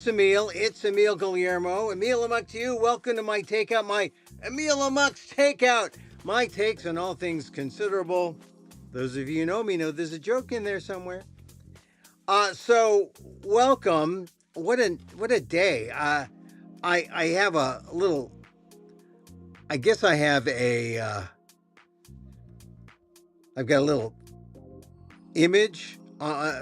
It's Emil Guillermo. Emil Amok to you. Welcome to my takeout, my Emil Amok's takeout. My takes on all things considerable. Those of you who know me know there's a joke in there somewhere. So welcome. What a day. I have a little. I guess I have a. I've got a little image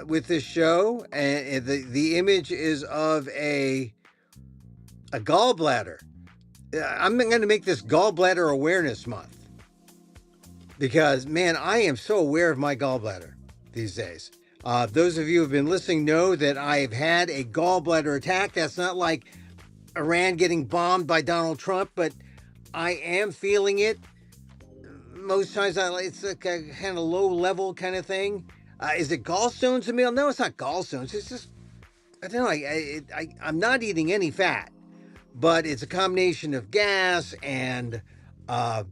with this show, and the image is of a gallbladder. I'm going to make this gallbladder awareness month because, man, I am so aware of my gallbladder these days. Those of you who have been listening know that I've had a gallbladder attack. That's not like Iran getting bombed by Donald Trump, but I am feeling it. Most times it's like a kind of low level kind of thing. Is it gallstones, Emil? No, it's not gallstones. It's just, I don't know. I'm not eating any fat, but it's a combination of gas and a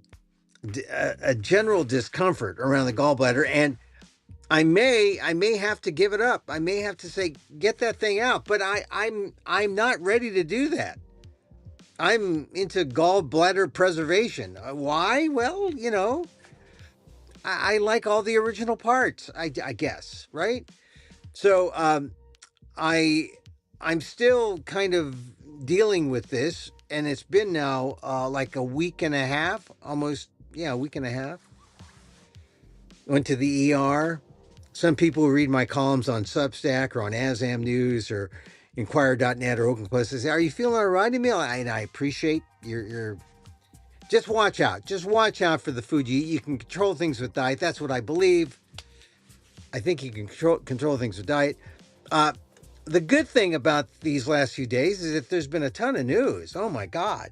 general discomfort around the gallbladder. And I may have to give it up. I may have to say, get that thing out. But I'm not ready to do that. I'm into gallbladder preservation. Why? Well, I like all the original parts, I guess, right? So I'm still kind of dealing with this, and it's been now like a week and a half, almost, a week and a half. Went to the ER. Some people who read my columns on Substack or on ASAM News or Inquirer.net or Oakland Post say, "Are you feeling all right, Emil?" And I appreciate your. Just watch out. Just watch out for the food you eat. You can control things with diet. That's what I believe. I think you can control things with diet. The good thing about these last few days is that there's been a ton of news. Oh, my God.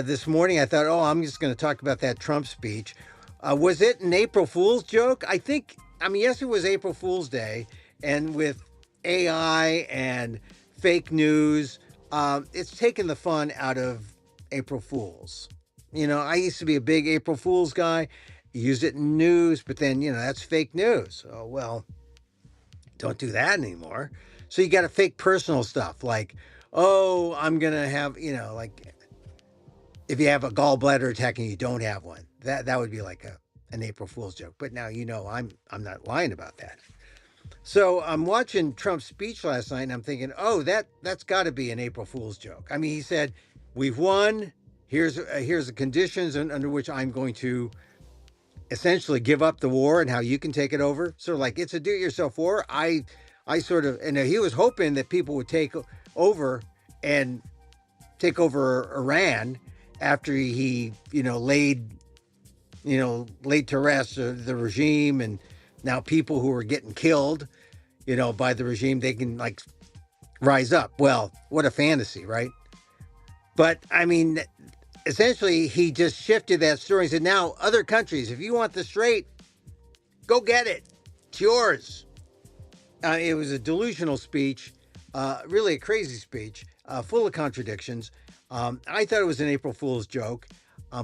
This morning I thought, I'm just going to talk about that Trump speech. Was it an April Fool's joke? Yes, it was April Fool's Day. And with AI and fake news, it's taken the fun out of April Fools. I used to be a big April Fool's guy, used it in news, but then, that's fake news. Oh, well, don't do that anymore. So you got to fake personal stuff like, I'm going to have, like if you have a gallbladder attack and you don't have one, that would be like an April Fool's joke. But now, I'm not lying about that. So I'm watching Trump's speech last night and I'm thinking, that's got to be an April Fool's joke. I mean, he said, we've won. Here's the conditions under which I'm going to essentially give up the war and how you can take it over. So like it's a do-it-yourself war. I sort of, and he was hoping that people would take over Iran after he, laid to rest the regime, and now people who are getting killed, by the regime, they can like rise up. Well, what a fantasy, right? But I mean, essentially, he just shifted that story and said, now, other countries, if you want the strait, go get it. It's yours. It was a delusional speech, really a crazy speech, full of contradictions. I thought it was an April Fool's joke,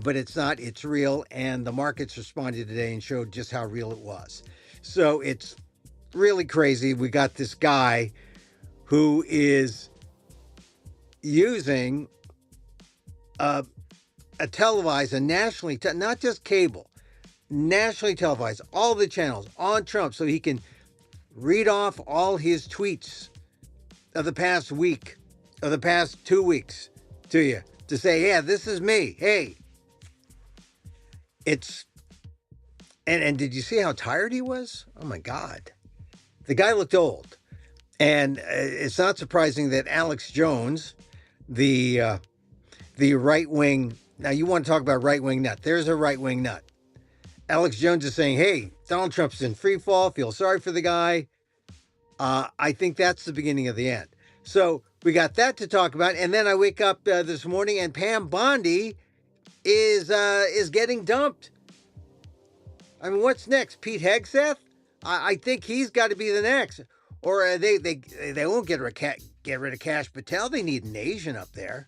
but it's not. It's real, and the markets responded today and showed just how real it was. So it's really crazy. We got this guy who is using a nationally, not just cable, nationally televised, all the channels on Trump, so he can read off all his tweets of the past week, of the past 2 weeks to you, to say, yeah, this is me. Hey, and did you see how tired he was? Oh my God. The guy looked old. And it's not surprising that Alex Jones, the right-wing, now you want to talk about right-wing nut. There's a right-wing nut. Alex Jones is saying, hey, Donald Trump's in free fall. Feel sorry for the guy. I think that's the beginning of the end. So we got that to talk about. And then I wake up this morning and Pam Bondi is getting dumped. I mean, what's next? Pete Hegseth? I think he's got to be the next. Or they won't get rid of Kash Patel. They need an Asian up there.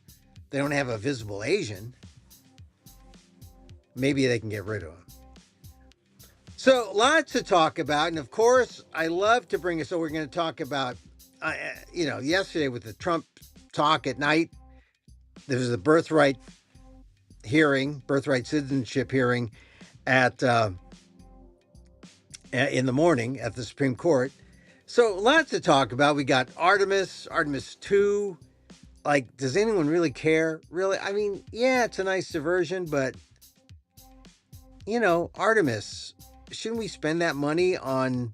They don't have a visible Asian. Maybe they can get rid of him. So lots to talk about. And of course, I love to bring us. So we're going to talk about, yesterday with the Trump talk at night. There was a birthright citizenship hearing at in the morning at the Supreme Court. So lots to talk about. We got Artemis 2. Like, does anyone really care? Really? I mean, yeah, it's a nice diversion, but Artemis, shouldn't we spend that money on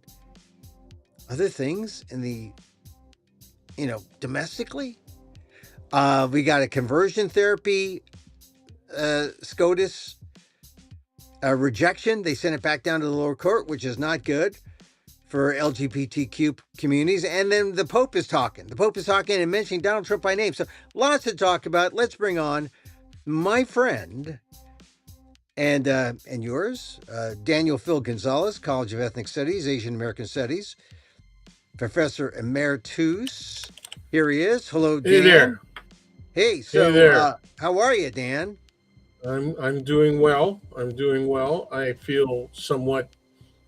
other things in the, domestically? We got a conversion therapy SCOTUS rejection. They sent it back down to the lower court, which is not good for LGBTQ communities. And then the Pope is talking. The Pope is talking and mentioning Donald Trump by name. So lots to talk about. Let's bring on my friend and yours, Daniel Phil Gonzalez, College of Ethnic Studies, Asian American Studies, Professor Emeritus. Here he is. Hello, Dan. Hey there. Hey, so Hey there. how are you, Dan? I'm doing well. I'm doing well. I feel somewhat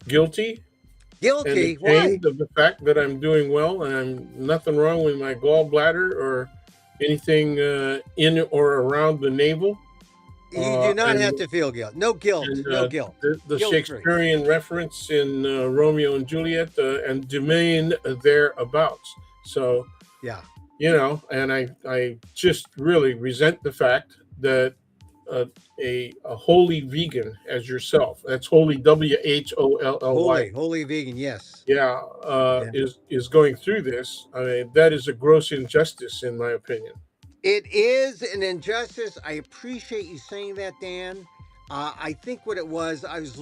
guilty and Guilty? Why? ashamed of the fact that I'm doing well, and I'm nothing wrong with my gallbladder or anything in or around the navel. You do not have And to feel guilt. No guilt. and No guilt. the Guilt free. Shakespearean reference in Romeo and Juliet and domain thereabouts. So Yeah. and I just really resent the fact that a holy vegan as yourself, that's holy WHOLLY, Holy vegan. Yes. yeah, Yeah. is going through this. I mean, that is a gross injustice, in my opinion. It is an injustice. I appreciate you saying that, Dan. I think what it was, I was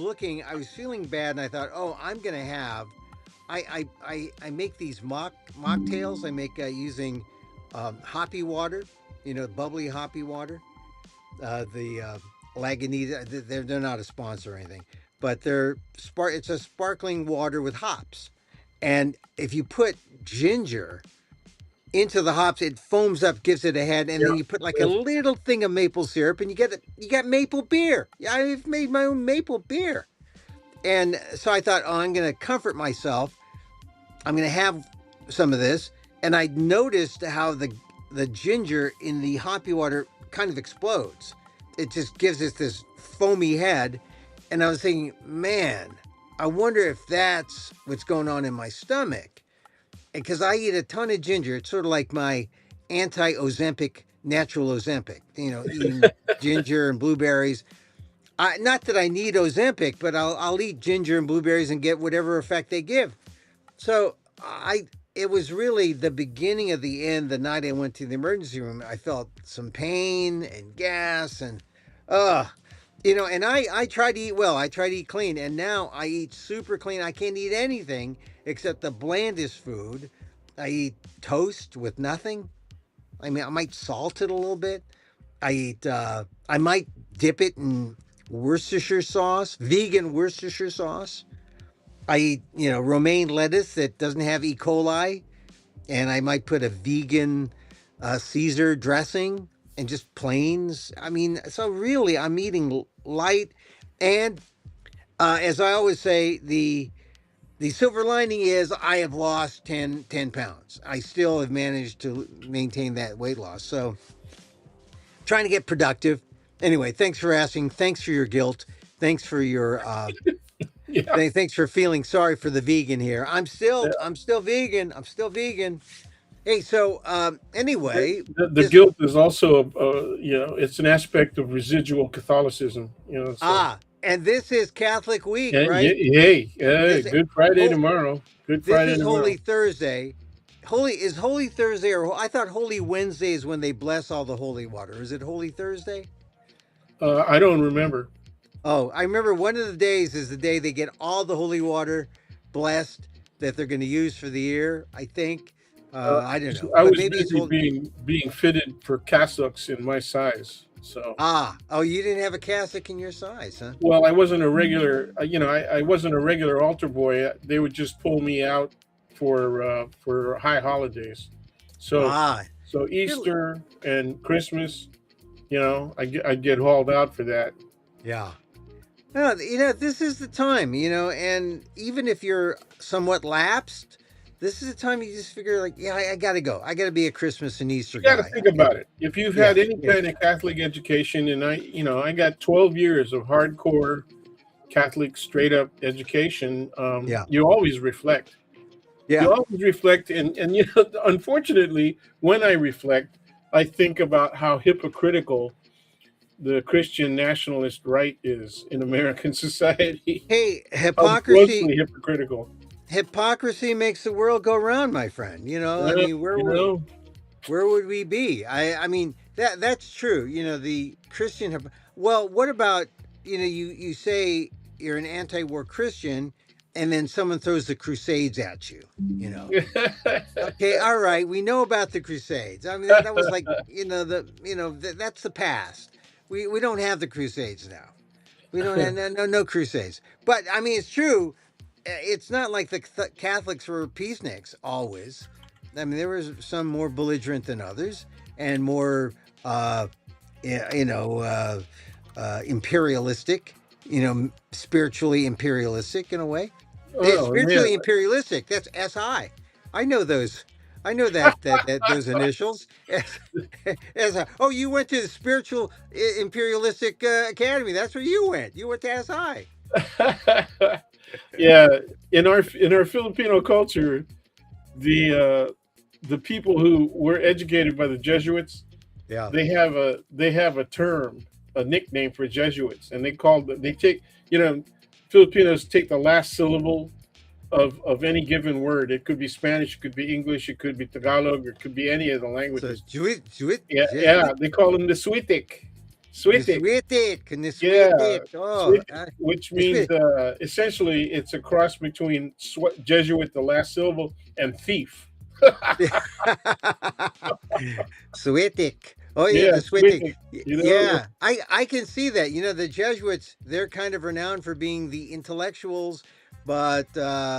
feeling bad, and I thought, oh, I'm gonna have. I make these mocktails. I make using hoppy water, bubbly hoppy water. The Lagunitas, they're not a sponsor or anything, but it's a sparkling water with hops, and if you put ginger into the hops, it foams up, gives it a head, and Yeah, then you put like a little thing of maple syrup, and you got maple beer. Yeah, I've made my own maple beer, and so I thought, oh, I'm gonna comfort myself. I'm gonna have some of this, and I noticed how the ginger in the hoppy water kind of explodes. It just gives us this foamy head, and I was thinking, man, I wonder if that's what's going on in my stomach. Because I eat a ton of ginger. It's sort of like my anti-Ozempic, natural Ozempic, eating ginger and blueberries. Not that I need Ozempic, but I'll eat ginger and blueberries and get whatever effect they give. So it was really the beginning of the end. The night I went to the emergency room, I felt some pain and gas and, and I tried to eat well. I tried to eat clean, and now I eat super clean. I can't eat anything except the blandest food. I eat toast with nothing. I mean, I might salt it a little bit. I might dip it in Worcestershire sauce, vegan Worcestershire sauce. I eat, romaine lettuce that doesn't have E. coli, and I might put a vegan Caesar dressing and just plains. I mean, so really, I'm eating light, and as I always say, the silver lining is I have lost 10 pounds. I still have managed to maintain that weight loss. So trying to get productive. Anyway, thanks for asking. Thanks for your guilt. Thanks for your yeah. thanks for feeling sorry for the vegan here. I'm still Yeah. vegan. I'm still vegan. Hey, so anyway, The guilt is also, it's an aspect of residual Catholicism. So and this is Catholic week, yeah, right? hey, This Good Friday ho- tomorrow. Good this Friday is Holy tomorrow. Thursday. Holy Thursday, or I thought Holy Wednesday is when they bless all the holy water. Is it Holy Thursday? I don't remember. Oh, I remember one of the days is the day they get all the holy water blessed that they're going to use for the year. I think. I don't know, I but was maybe it's busy holy. being fitted for cassocks in my size. So, Oh, you didn't have a cassock in your size, huh? well, I wasn't a regular. I wasn't a regular altar boy. They would just pull me out for high holidays. So, Ah, so you're, Easter and Christmas, I get hauled out for that. yeah. No, this is the time, and even if you're somewhat lapsed, this is the time you just figure like, yeah, I got to go. I got to be a Christmas and Easter You got to guy. think about it. If you've Yeah, had any yeah, kind of Catholic education, and I got 12 years of hardcore Catholic straight up education. yeah, You always reflect. yeah. You always reflect, and unfortunately, when I reflect, I think about how hypocritical the Christian nationalist right is in American society. Hey, How hypocrisy. grossly hypocritical. Hypocrisy makes the world go round, my friend. I Yeah, mean, you know. where would we be? I mean that's true. The Christian. Well, what about you say you're an anti-war Christian, and then someone throws the Crusades at you. You know. Okay, all right. We know about the Crusades. I mean, that was like that's the past. We don't have the Crusades now. We don't have no Crusades. But I mean, it's true. It's not like the Catholics were peaceniks always. I mean, there was some more belligerent than others, and more, uh, you know, imperialistic. Spiritually imperialistic in a way. It's Oh man. spiritually imperialistic. That's SI. I know those. I know that those initials. Oh, you went to the spiritual imperialistic academy. That's where you went. You went to SI. Yeah, in our Filipino culture, the people who were educated by the Jesuits, Yeah. they have a term, a nickname for Jesuits, and they take Filipinos take the last syllable of any given word. It could be Spanish, it could be English, it could be Tagalog, or it could be any of the So languages. Yeah, Jesuit, yeah, they call them the Switik. Switik. Niswitik. Yeah, Oh, Switik, which means Niswitik. essentially it's a cross between Jesuit, the last syllable, and thief. Switik. Oh yeah, Yeah, the Switik. Switik. Yeah, I can see that. The Jesuits, they're kind of renowned for being the intellectuals, but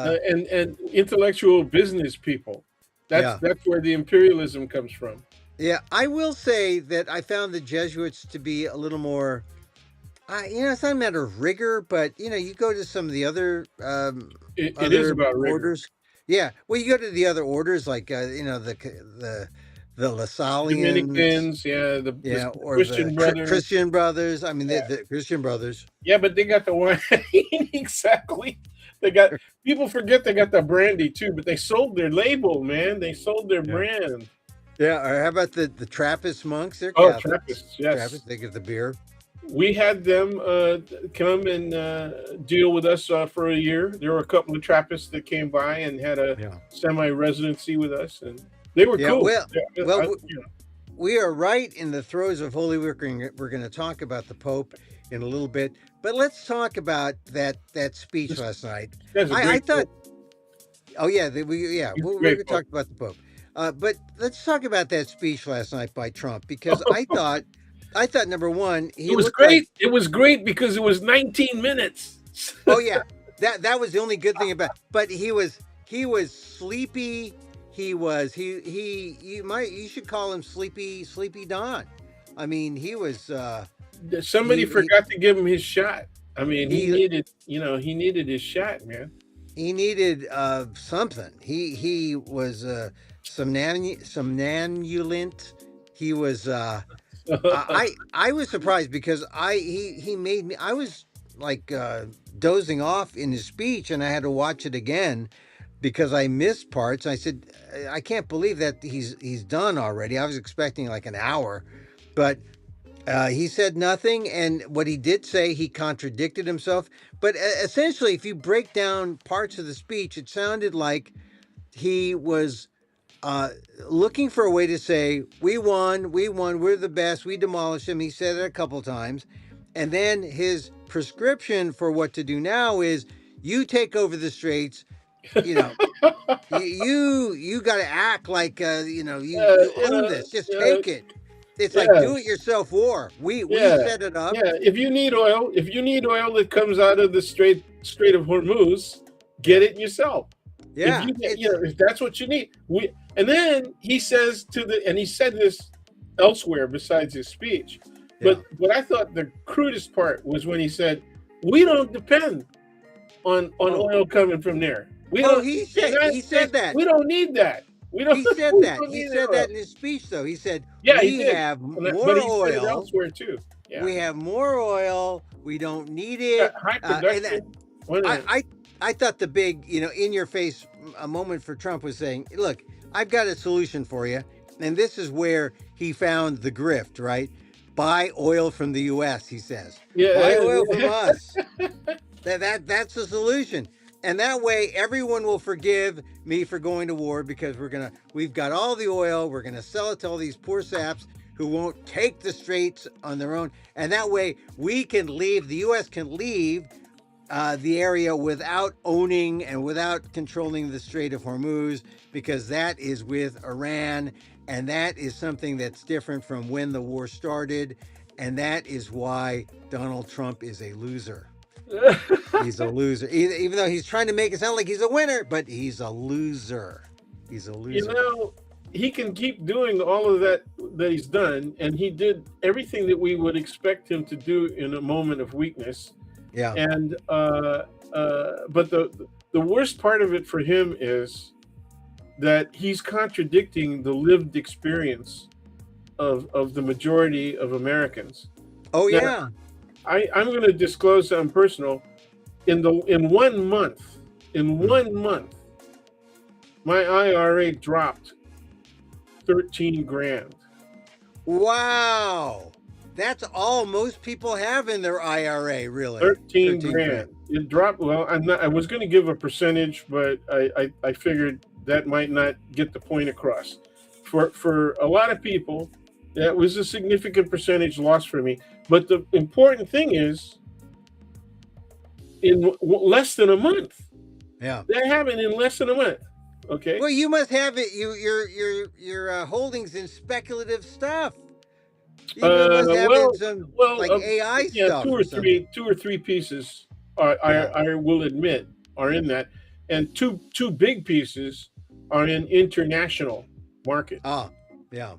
and intellectual business people. That's yeah. that's where the imperialism comes from. Yeah, I will say that I found the Jesuits to be a little more. It's not a matter of rigor, but you go to some of the It is other about rigor. orders. Yeah, well, you go to the other orders like the Lasallians, Dominicans, yeah, the yeah, or the Christian brothers. Christian Brothers. I mean, Yeah, the Christian Brothers. yeah, but they got the one exactly. They got people forget they got the brandy too, but they sold their label, man. They sold their Yeah, brand. yeah. Or how about the Trappist monks? They're Oh, Catholics. Trappists, yes. Trappist, they get the beer. We had them come and deal with us for a year. There were a couple of Trappists that came by and had a Yeah, semi-residency with us, and they were yeah. cool. Yeah, Well, we are right in the throes of Holy Week. We're going to talk about the Pope in a little bit, but let's talk about that speech this last night. guy's a I great thought, pope. oh yeah, He's a we're going great to pope. talk about the Pope, but let's talk about that speech last night by Trump because I thought number one, It he was looked like, great. It was great because it was 19 minutes. oh yeah, that was the only good thing about, but he was sleepy. You should call him Sleepy Don. I mean, he was Somebody he forgot to give him his shot. I mean, he he needed his shot, man. he needed something. He was somnambulant. He was I was surprised because he made me. I was like dozing off in his speech, and I had to watch it again because I missed parts. I said, I can't believe that he's done already. I was expecting like an hour, but he said nothing, and what he did say, he contradicted himself. But essentially, if you break down parts of the speech, it sounded like he was uh, looking for a way to say, "We won, we're the best, we demolished him." He said it a couple times, and then his prescription for what to do now is, "You take over the straits." You know, you got to act like you own Yeah, this. Just yeah, take it. It's like yeah, do it yourself war. We yeah, set it up. yeah. If you need oil that comes out of the Strait of Hormuz, get Yeah, it yourself. If yeah. you get, It's if that's what you need, and then he says and he said this elsewhere besides his speech, yeah, but what I thought the crudest part was when he said, "We don't depend on oh oil coming from there. We Oh, don't. he The said United he said States. that. We don't need that. We don't. He said We that. don't He need that said oil. that in his speech, though. He said Yeah, he we did. have But more he said it oil. elsewhere too. Yeah. We have more oil. We don't need Yeah, it. high And that, production. What I, a- I, I thought the big, in your face a moment for Trump was saying, "Look, I've got a solution for you," and this is where he found the grift. Right? Buy oil from the U.S. He says, "Buy Yeah, oil from yeah. us." That's the solution. And that way everyone will forgive me for going to war because we've got all the oil, we're gonna sell it to all these poor saps who won't take the straits on their own. And that way we can leave, the US can leave the area without owning and without controlling the Strait of Hormuz because that is with Iran. And that is something that's different from when the war started. And that is why Donald Trump is a loser. He's a loser. Even though he's trying to make it sound like he's a winner, but he's a loser. He's a you loser. know, he can keep doing all of that he's done, and he did everything that we would expect him to do in a moment of weakness. Yeah. And but the worst part of it for him is that he's contradicting the lived experience of the majority of Americans. Oh Now, yeah. I'm going to disclose something personal. In 1 month, in Mm. 1 month, my IRA dropped 13 grand. Wow. That's all most people have in their IRA, really. 13 13 grand. It dropped. Well, I was going to give a percentage, but I figured that might not get the point across. For a lot of people, that was a significant percentage loss for me. But the important thing is, in less than a month, Yeah. that happened in less than a month. Okay. Well, you must have it. Your holdings in speculative stuff. You must have it in some well, like AI yeah, stuff or something. two or three pieces. I will admit are in that, and two big pieces are in international markets. Ah, yeah.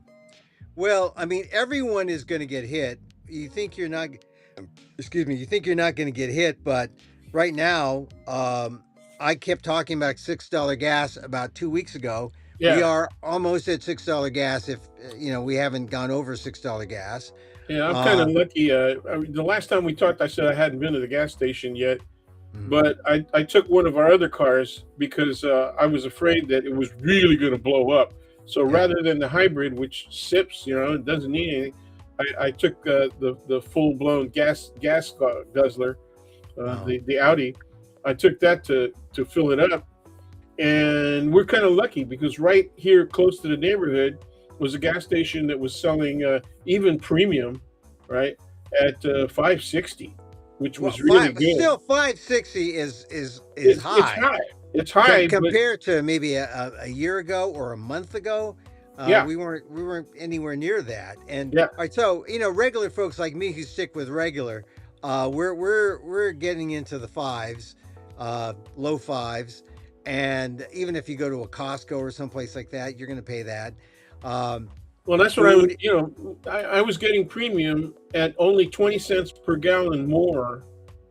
Well, I mean, everyone is going to get hit. You think you're not, excuse me, you think you're not going to get hit, but right now, I kept talking about $6 gas about 2 weeks ago. We Yeah, are almost at $6 gas. If we haven't gone over $6 gas. yeah, I'm kind of Uh, lucky. The last time we talked, I said I hadn't been to the gas station yet, mm, but I took one of our other cars because I was afraid that it was really going to blow up. So yeah. rather than the hybrid, which sips, it doesn't need anything, I took the full blown gas guzzler, Oh, the Audi. I took that to fill it up, and we're kind of lucky because right here close to the neighborhood was a gas station that was selling even premium, right, at 560, which well, was really good. still 560 is It's high. high. It's high, but Compared to maybe a year ago or a month ago, yeah, we weren't anywhere near that. And yeah. all right, so regular folks like me who stick with regular, we're getting into the fives, low fives, and even if you go to a Costco or someplace like that, you're going to pay that. Um, Well, that's what I was. Food, I was getting premium at only 20 cents per gallon more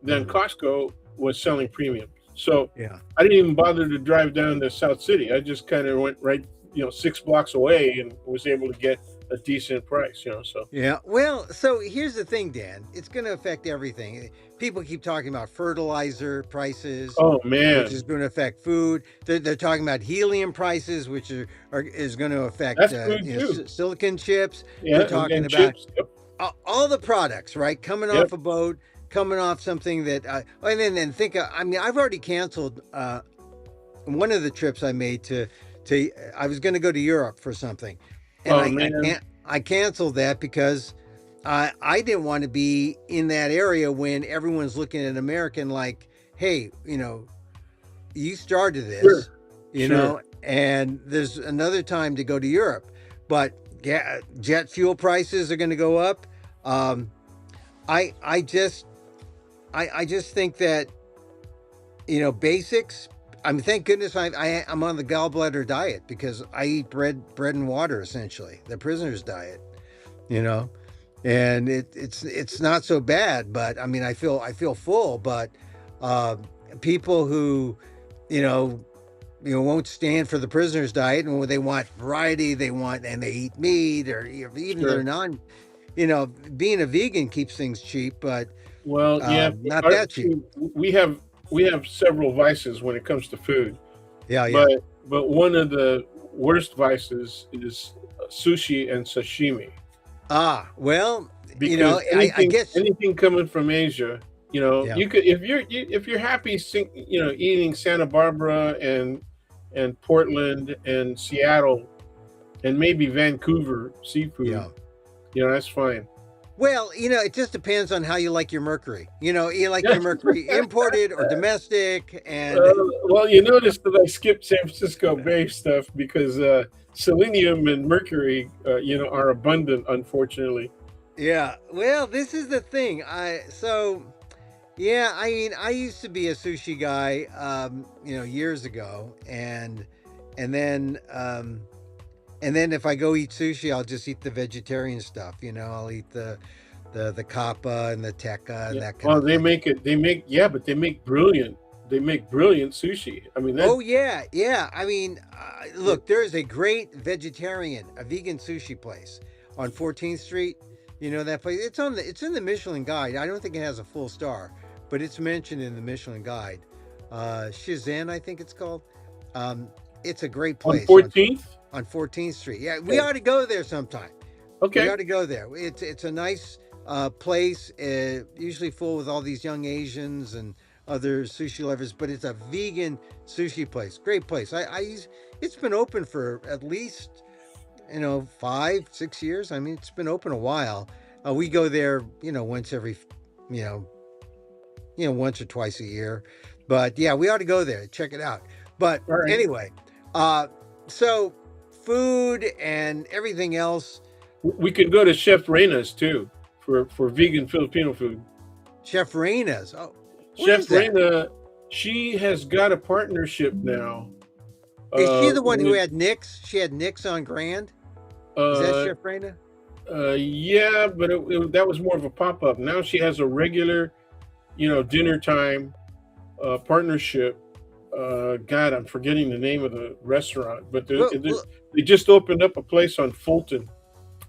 than mhm, Costco was selling premium. So yeah. I didn't even bother to drive down to South City. I just kind of went right, 6 blocks away and was able to get a decent price. So Yeah. Well, so here's the thing, Dan. It's going to affect everything. People keep talking about fertilizer prices, oh which man, is going to affect food. They're talking about helium prices, which is going to affect that's food too. silicon chips. They're Yeah, talking and about chips. Yep, all the products, right? Coming yep. off a boat, coming off something that, and then think. I mean, I've already canceled one of the trips I made to. I was going to go to Europe for something, and Oh I man, can't. I canceled that because I didn't want to be in that area when everyone's looking at American like, hey, you started sure, this, sure. and there's another time to go to Europe, but jet fuel prices are going to go up. Um, I just think that basics. I mean, thank goodness I'm on the gallbladder diet because I eat bread and water essentially, the prisoner's diet, you know, and it's not so bad. But I mean, I feel full. But uh, people who won't stand for the prisoner's diet, and when they want variety, they want and they eat meat, or even they're Sure. non. Being a vegan keeps things cheap, but Well, yeah. not that cheap. See, we have several vices when it comes to food, Yeah, yeah. but one of the worst vices is sushi and sashimi. Well, Because I guess. anything coming from Asia, Yeah, you could, if you're happy, eating Santa Barbara and Portland and Seattle and maybe Vancouver seafood, yeah. that's fine. Well, it just depends on how you like your mercury. You like Yeah. your mercury imported or domestic, and Well, you notice that I skipped San Francisco Bay stuff because selenium and mercury, are abundant, unfortunately. yeah. Well, this is the thing. Yeah. I mean, I used to be a sushi guy, years ago, and then if I go eat sushi, I'll just eat the vegetarian stuff. I'll eat the kappa and the tekka and Yeah. that kind Well, of thing. but they make brilliant. They make brilliant sushi. I mean that. Oh yeah, yeah. I mean, look, there is a great a vegan sushi place on 14th Street. You know that place? It's in the Michelin Guide. I don't think it has a full star, but it's mentioned in the Michelin Guide. Shizan, I think it's called. Um, it's a great On place 14th. on 14th Street. Yeah, we Oh, ought to go there sometime. We okay. ought to go there. It's a nice place, usually full with all these young Asians and other sushi lovers. But it's a vegan sushi place. Great place. It's been open for at least 5 6 years. I mean, it's been open a while. We go there once every you know once or twice a year. But yeah, we ought to go there, check it out. But All right. anyway, uh, so food and everything else. We could go to Chef Reina's too for vegan Filipino food. Chef Reina's. Oh, where's Chef that? Reina, she has got a partnership now. Is she the one who With had Nick's? She had Nick's on Grand. Is that uh, Chef Reina? yeah, but that was more of a pop up. Now she has a regular, dinner time partnership. God, I'm forgetting the name of the restaurant, but Well, well, they just opened up a place on Fulton.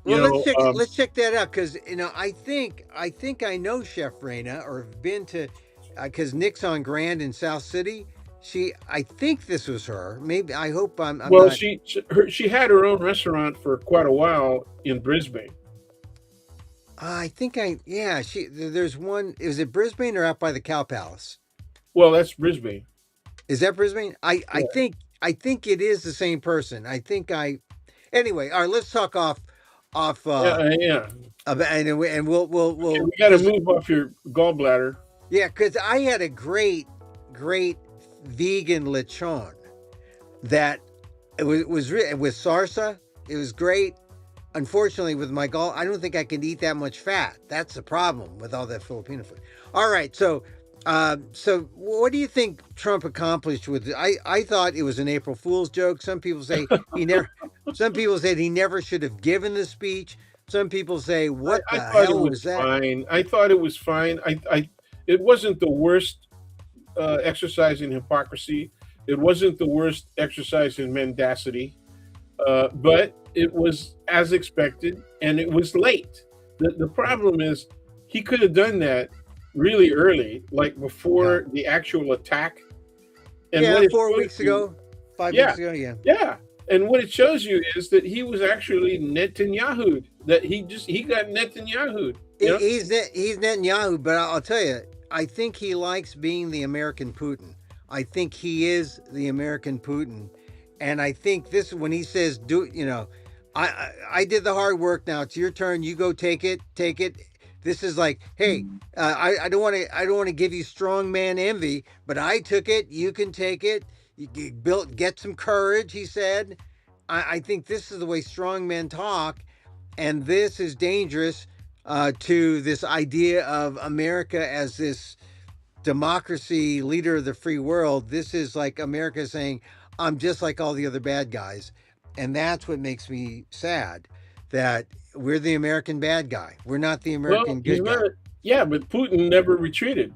You well, let's know, check. Let's check that out because I think I know Chef Reina or have been to because Nick's on Grand in South City. I think this was her. Maybe I hope I'm well, not. she had her own restaurant for quite a while in Brisbane. I think I yeah. There's one. Is it Brisbane or out by the Cow Palace? Well, that's Brisbane. Is that Brisbane? I Yeah, think it is the same person. I think I. Anyway, all right. Let's talk off. yeah, yeah. And Okay, we'll we got to because move off your gallbladder. yeah, because I had a great vegan lechon that it was sarsa. It was great. Unfortunately, with my gall, I don't think I can eat that much fat. That's the problem with all that Filipino food. All right, so what do you think Trump accomplished with it? I thought it was an April Fool's joke. Some people say he never. Some people said he never should have given the speech. Some people say, "What I the thought it hell was was that?" fine. I thought it was fine. It wasn't the worst exercise in hypocrisy. It wasn't the worst exercise in mendacity. But it was as expected, and it was late. The problem is he could have done that really early, like Yeah, before the actual attack. And yeah. what it 4 weeks shows you, ago, 5 weeks yeah, ago, yeah. yeah. And what it shows you is that he was actually Netanyahu. That he got Netanyahu. He's Netanyahu, but I'll tell you, I think he likes being the American Putin. I think he is the American Putin, and I think this when he says, "Do I did the hard work. Now it's your turn. You go take it." This is like, hey, I don't want to give you strong man envy, but I took it. You can take it. Get some courage. He said. I think this is the way strong men talk, and this is dangerous to this idea of America as this democracy leader of the free world. This is like America saying, I'm just like all the other bad guys. And that's what makes me sad that we're the American bad guy. We're not the Well, American he's good not. guy. Yeah, but Putin never retreated.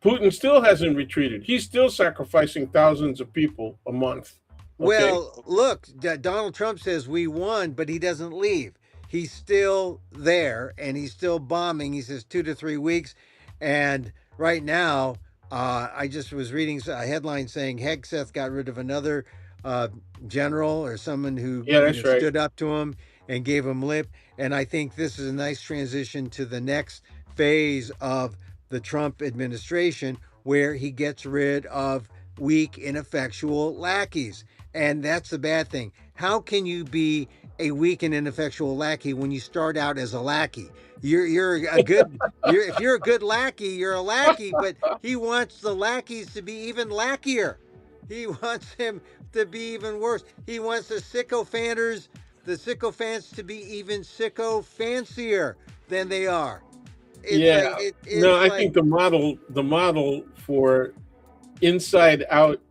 Putin still hasn't retreated. He's still sacrificing thousands of people a month. Okay. Well, look, Donald Trump says we won, but he doesn't leave. He's still there and he's still bombing. He says 2 to 3 weeks. And right now, I just was reading a headline saying Hegseth got rid of another uh, general or someone who Yeah, that's right. stood up to him and gave him lip. And I think this is a nice transition to the next phase of the Trump administration, where he gets rid of weak, ineffectual lackeys. And that's the bad thing. How can you be a weak and ineffectual lackey when you start out as a lackey? You're a good if you're a good lackey, you're a lackey, but he wants the lackeys to be even lackier. He wants him to be even worse. He wants the sycophants to be even fancier than they are. It's Yeah. like No, it's I like think the model for inside out,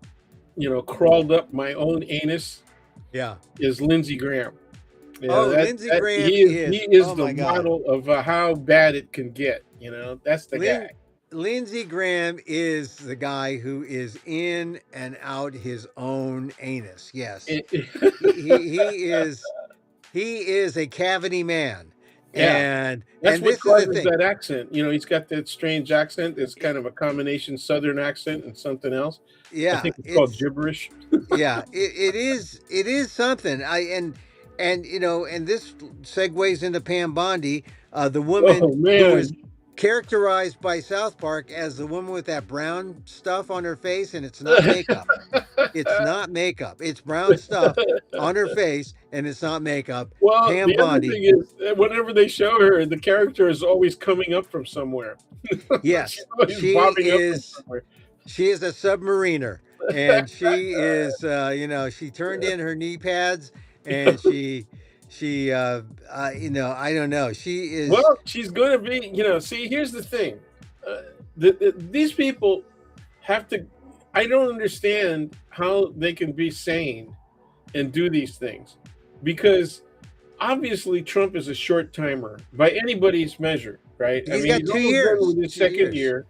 crawled up my own anus yeah. is Lindsey Graham. Oh, That Lindsey that Graham he is oh the my God. model of how bad it can get. That's the Lin, guy. Lindsey Graham is the guy who is in and out his own anus. Yes, he is he is a cavity man, Yeah, that's and what this is the causes thing. that accent. He's got that strange accent. It's kind of a combination Southern accent and something else. I Yeah, think it's called it's gibberish. yeah, it is something. And this segues into Pam Bondi, the woman Oh who is man. characterized by South Park as the woman with that brown stuff on her face, and it's not makeup. It's not makeup. It's brown stuff on her face, and it's not makeup. Well, Pam the other Bondi. thing is, whenever they show her, the character is always coming up from somewhere. She's Yes, always bobbing up from somewhere. she is a submariner, and she is she turned in her knee pads, and I don't know, she is. Well, she's going to be. See, here's the thing. Uh, these people have to. I don't understand how they can be sane and do these things, because obviously Trump is a short timer by anybody's measure, right? I He's mean, got he's two almost done years with his two second years year.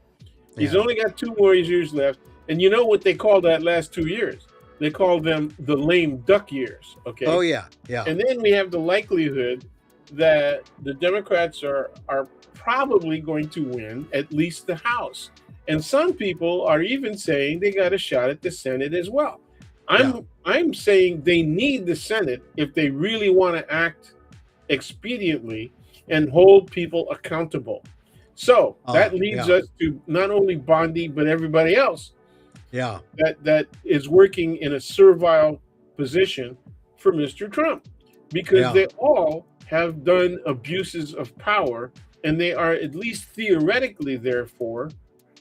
He's Yeah. only got 2 more years left. And you know what they call that last 2 years? They call them the lame duck years. Oh Okay. yeah, yeah. And then we have the likelihood that the Democrats are probably going to win at least the House. And some people are even saying they got a shot at the Senate as well. Yeah. I'm saying they need the Senate if they really want to act expediently and hold people accountable. So that leads Yeah. us to not only Bondi but everybody else Yeah. that is working in a servile position for Mr. Trump, because Yeah. they all have done abuses of power, and they are, at least theoretically, therefore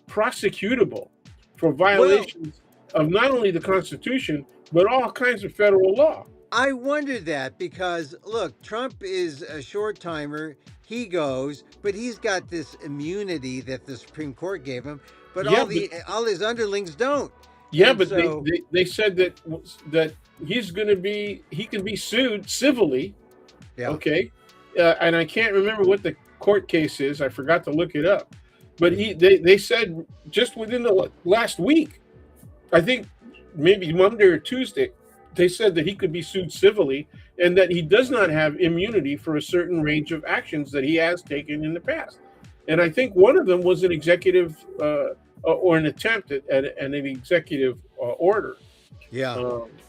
prosecutable for Well, violations of not only the Constitution but all kinds of federal law. I wondered that because look, Trump is a short timer. He goes, but he's got this immunity that the Supreme Court gave him, but Yeah, but all his underlings don't. yeah, And but they so, they, they said that he can be sued civilly. yeah. Okay, and I can't remember what the court case is. I forgot to look it up. But they said just within the last week, I think maybe Monday or Tuesday, they said that he could be sued civilly, and that he does not have immunity for a certain range of actions that he has taken in the past. And I think one of them was an executive or an attempt at an executive order. Yeah.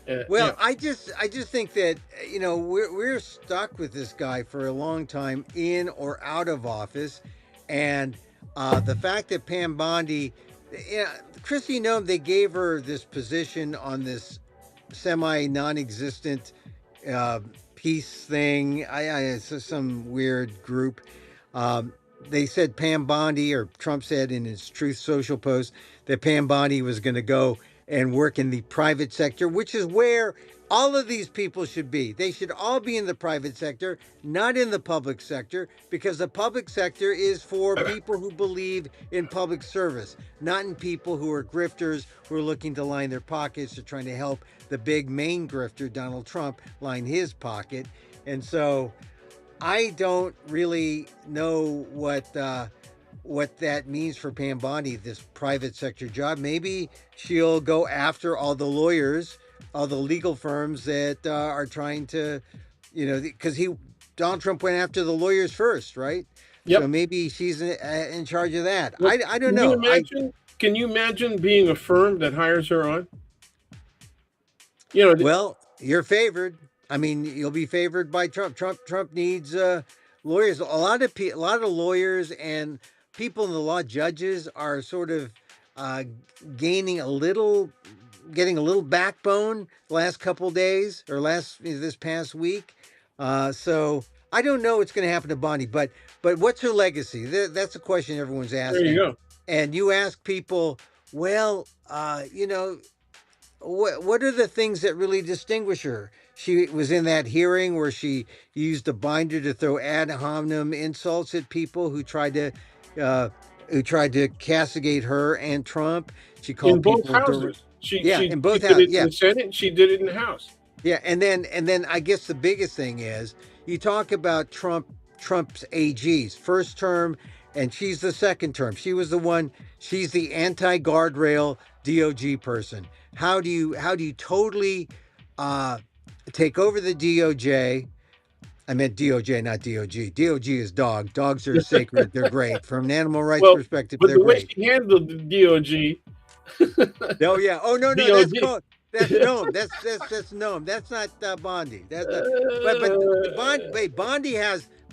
Yeah. Well, I just think that we're stuck with this guy for a long time, in or out of office, and the fact that Pam Bondi, Chrissy Nome, they gave her this position on this semi non-existent uh, peace thing. It's some weird group. Um, they said Pam Bondi, or Trump said in his Truth Social post, that Pam Bondi was going to go and work in the private sector, which is where all of these people should be. They should all be in the private sector, not in the public sector, because the public sector is for people who believe in public service, not in people who are grifters, who are looking to line their pockets, or trying to help the big main grifter, Donald Trump, line his pocket. And so I don't really know what that means for Pam Bondi, this private sector job. Maybe she'll go after all the lawyers, all the legal firms that are trying to, because Donald Trump went after the lawyers first, right? So Yep. maybe she's in charge of that. Well, I don't can you know. imagine? Can you imagine being a firm that hires her on? Well, you're favored. I mean, you'll be favored by Trump. Trump needs lawyers. A lot of lawyers and people in the law, judges, are sort of uh, gaining a little, getting a little backbone the last couple days or this past week. So I don't know what's going to happen to Bondi, but what's her legacy? That's the question everyone's there you asking. go. And you ask people, well, what are the things that really distinguish her? She was in that hearing where she used a binder to throw ad hominem insults at people uh, who tried to castigate her and Trump. She In called both people, houses, she yeah, she in she both did houses, it in yeah, the Senate. And she did it in the House. yeah, and then I guess the biggest thing is you talk about Trump's AGs, first term, and she's the second term. She was the one. She's the anti-guardrail DOG person. How do you totally uh, take over the DOJ? I meant DOJ, not DOG. DOG is dog. Dogs are sacred. They're great. From an animal rights Well, perspective, but they're the way great. she handled the DOG, Oh yeah. Oh no, no, that's DOD. called that's Gnome. That's Gnome. That's not Bondi. That's not. But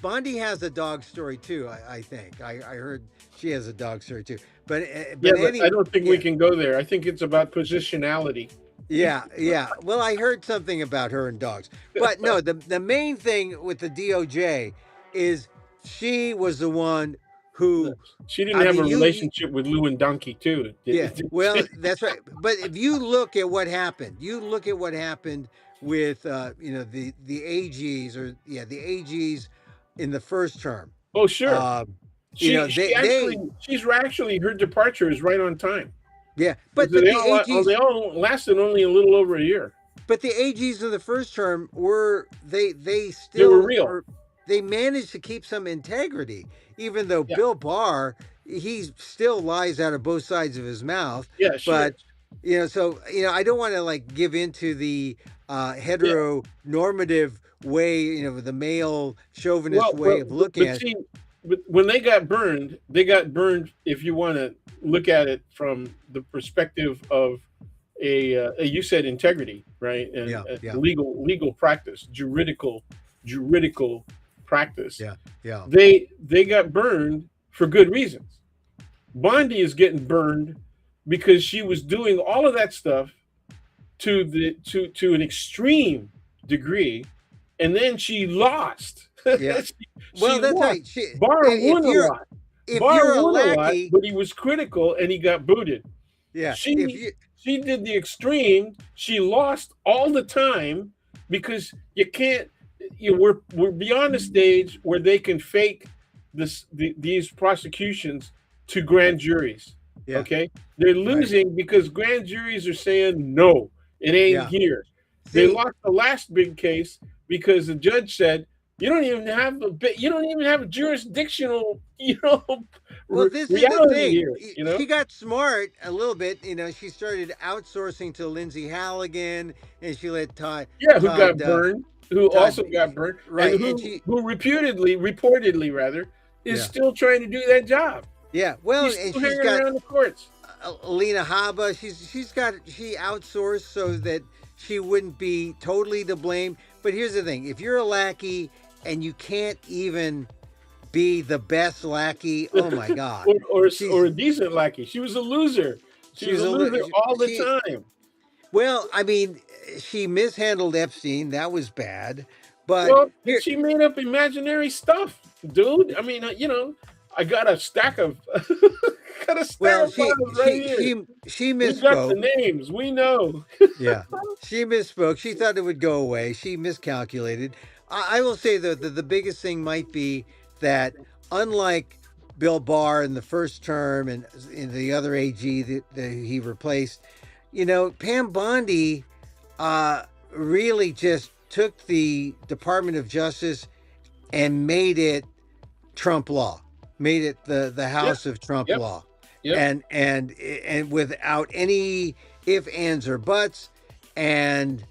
Bondi has a dog story too. I think I heard she has a dog story too. But Yeah, but but I any don't think we yeah. can go there. I think it's about positionality. Yeah, yeah. Well, I heard something about her and dogs. But no, the main thing with the DOJ is she was the one who, She didn't I have mean, a you relationship with Lou and Donkey too. yeah, well, that's right. But if you look at what happened, you look at what happened with the AGs or yeah the AGs in the first term. Oh, sure. Um, She she they actually she's actually her departure is right on time. yeah, They all lasted only a little over a year. but the AGs in the first term were they They were still real. are they managed to keep some integrity, even though Yeah, Bill Barr he still lies out of both sides of his mouth. yeah, sure. But so I don't want to like give into the Yeah. heteronormative way, the male chauvinist Well, way of looking but at it. see, but when they got burned, they got burned. If you want to look at it from the perspective of you said integrity, right, and Yeah, yeah, legal practice, juridical practice. yeah, yeah, They got burned for good reasons. Bondi is getting burned because she was doing all of that stuff to an extreme degree, and then she lost. yeah. She Well, that's lost. right. Barr If won a you're lot. if Barr you're a won a lot, lackey, but he was critical and he got booted. yeah. If She you she did the extreme. She lost all the time because you can't. We're beyond the stage where they can fake these prosecutions to grand juries. yeah, Okay, they're right, losing because grand juries are saying no, it ain't yeah. here. They See, lost the last big case because the judge said you don't even have a jurisdictional well, this is the reality thing. here. She got smart a little bit. She started outsourcing to Lindsay Halligan, and she let Yeah, who got Todd, burned, who Todd, also got burned, and right, and she, who reportedly rather, is yeah, still trying to do that job. yeah. Well, He's and still she's hanging got around the courts. Alina Habba. She outsourced so that she wouldn't be totally to blame. But here's the thing: if you're a lackey and you can't even be the best lackey, oh my God, or she's a decent lackey. She was a loser. She she was was a loser all the she. time. Well, I mean, she mishandled Epstein. That was bad. But Well, here, she made up imaginary stuff, dude. I mean, I got a stack of got a stack well, of files right here. she We got the misspoke. names. We know. Yeah, she misspoke. She thought it would go away. She miscalculated. I will say though that the biggest thing might be that unlike Bill Barr in the first term and in the other AG that he replaced, Pam Bondi really just took the Department of Justice and made it Trump law. made it the Yep. House of Trump Yep. law, Yep. and without any if, ands, or buts, and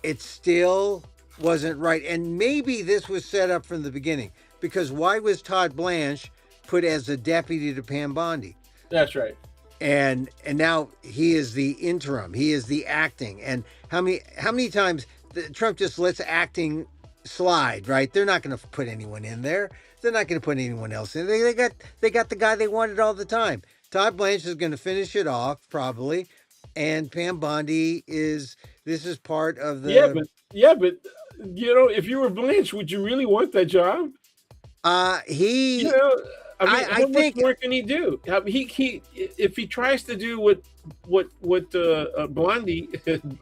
it still wasn't right. And maybe this was set up from the beginning, because why was Todd Blanche put as a deputy to Pam Bondi? That's right. And now he is the interim, he is the acting. And how many times Trump just lets acting slide, right? They're not going to put anyone in there, they're not going to put anyone else in. They got the guy they wanted all the time. Todd Blanche is going to finish it off probably, and Pam Bondi is, this is part of Yeah, the but if you were Blanche, would you really want that job? You he know, I mean, I how much think more can he do? I mean, he if he tries to do what Blondie,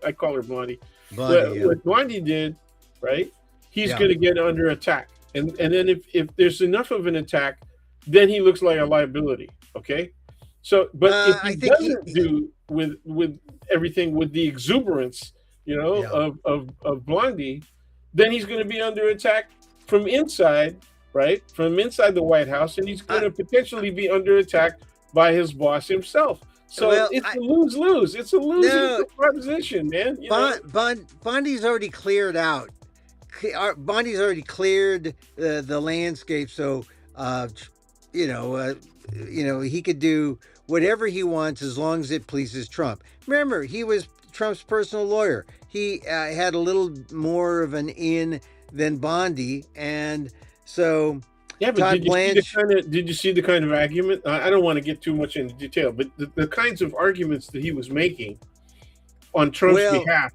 I call her Blondie, Bondi, yeah, what Blondie did, right? He's yeah. going to get under attack, and then if there's enough of an attack, then he looks like a liability. Okay, so but if I he think he doesn't do with everything with the exuberance, yeah. of Blondie, then he's going to be under attack from inside, right? From inside the White House, and he's going I, to potentially be under attack by his boss himself. So well, it's a lose lose. It's a losing no. proposition, man. Bondi's already cleared out. Bondi's already cleared the landscape, so uh, you know, uh, he could do whatever he wants as long as it pleases Trump. Remember, he was Trump's personal lawyer. He had a little more of an in than Bondi, and so Yeah, but Todd Blanche. did you see the kind of argument? I don't want to get too much into detail, but the kinds of arguments that he was making on Trump's Well, behalf,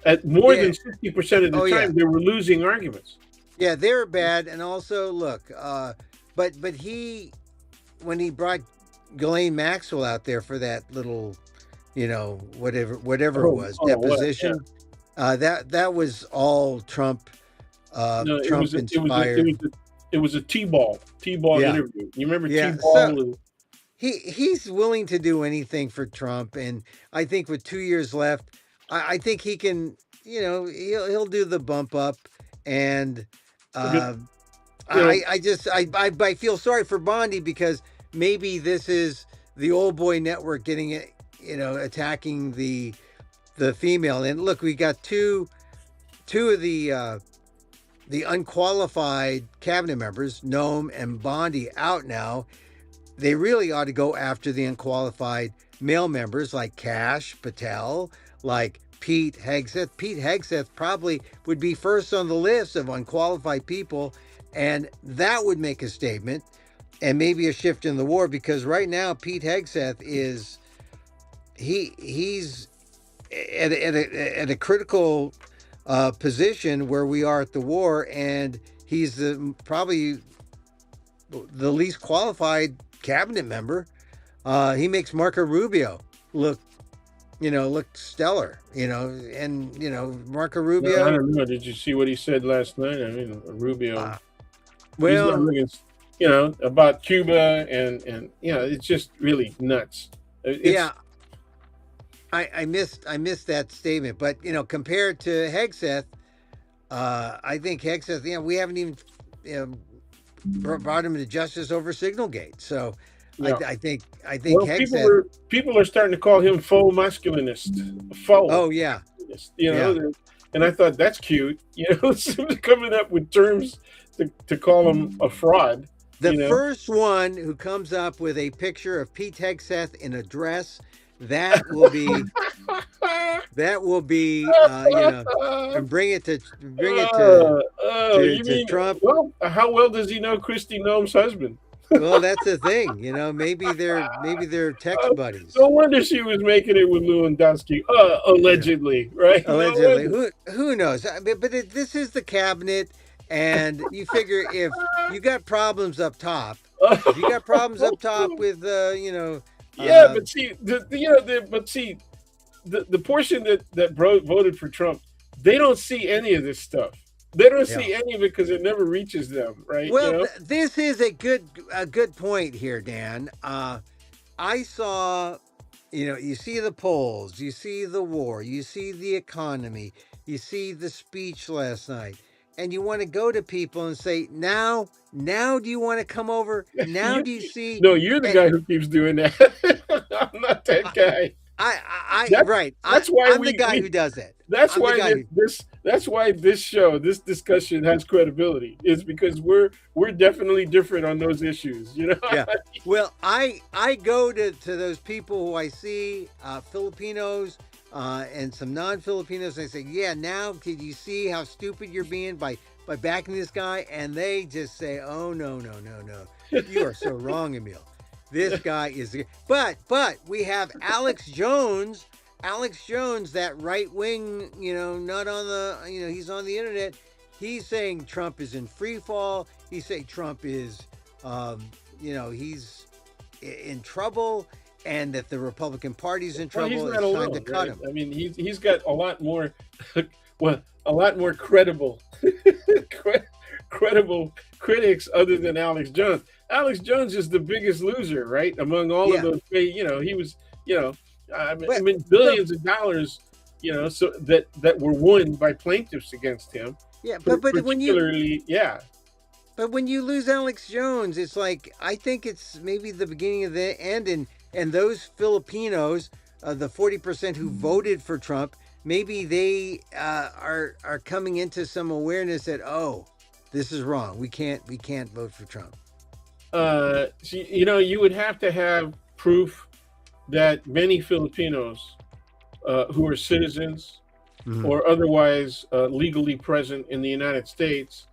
at more yeah, than 50% of the oh yeah, time, they were losing arguments. yeah, they were bad, and also look, but he, when he brought Ghislaine Maxwell out there for that little, whatever it Oh, was, oh, what? Yeah. deposition, that was all Trump, No, Trump inspired. it was a T-ball Yeah, interview. You remember yeah. So T-ball? he's willing to do anything for Trump, and I think with 2 years left, I think he can. He'll do the bump up, and But uh, you know, I feel sorry for Bondi, because maybe this is the old boy network getting it, attacking the female. And look, we got two of the unqualified cabinet members, Nome and Bondi, out now. They really ought to go after the unqualified male members like Cash Patel, like Pete Hegseth. Pete Hegseth probably would be first on the list of unqualified people, and that would make a statement and maybe a shift in the war, because right now Pete Hegseth is he's at a critical position where we are at the war, and he's probably the least qualified cabinet member. He makes Marco Rubio look, look stellar, and Marco I Rubio. don't know. Did you see what he said last night? I mean, Rubio, Uh, he's not well, looking, about Cuba and it's just really nuts. It's yeah, I missed that statement, but compared to Hegseth, I think Hegseth, we haven't even you know, brought him to justice over Signalgate. So I, yeah. I think Well, Hegseth. people are starting to call him faux masculinist, faux Oh yeah, masculinist. yeah. And I thought that's cute. Coming up with terms to call him a fraud. The You know, first one who comes up with a picture of Pete Hegseth in a dress, that will be and You to mean, Trump. well, how well does he know Christy Noem's husband? Well, that's the thing, maybe they're text buddies. No wonder she was making it with Lewandowski, Yeah. allegedly, right? No Allegedly, wonder. who knows? But this is the cabinet, and you figure if you got problems up top, with Yeah, uh, but see, the portion that voted for Trump, they don't see any of this stuff. They don't yeah. see any of it because it never reaches them, right? Well, this is a good point here, Dan. I saw, you see the polls, you see the war, you see the economy, you see the speech last night. and you want to go to people and say, now do you want to come over? Now You, do you see? no, you're the And guy who keeps doing that. I'm not that guy. That right. that's why I'm the guy we who does it. that's I'm the why guy who, that's why this show, this discussion has credibility. Is because we're definitely different on those issues. You know. yeah. Well, I go to those people who I see, Filipinos, and some non-Filipinos. And I say, yeah, now can you see how stupid you're being by backing this guy? And they just say, oh no, you are so wrong, Emil. This guy is. But we have Alex Jones. Alex Jones, that right wing, not on the, he's on the internet. He's saying Trump is in free fall. He's saying Trump is, he's in trouble, and that the Republican Party's in Well, he's trouble. not It's time alone, to cut right? him. I mean, he's got a lot more, well, a lot more credible, credible critics other than Alex Jones. Alex Jones is the biggest loser, right? Among all of Yeah, those, he was, I but mean, but billions of dollars, so that were won by plaintiffs against him, yeah, but particularly, yeah. when you lose Alex Jones, it's like I think it's maybe the beginning of the end, and those Filipinos, the 40% who voted for Trump, maybe they are coming into some awareness that, oh, this is wrong. We can't vote for Trump. You would have to have proof that many Filipinos who are citizens Mhm. or otherwise legally present in the United States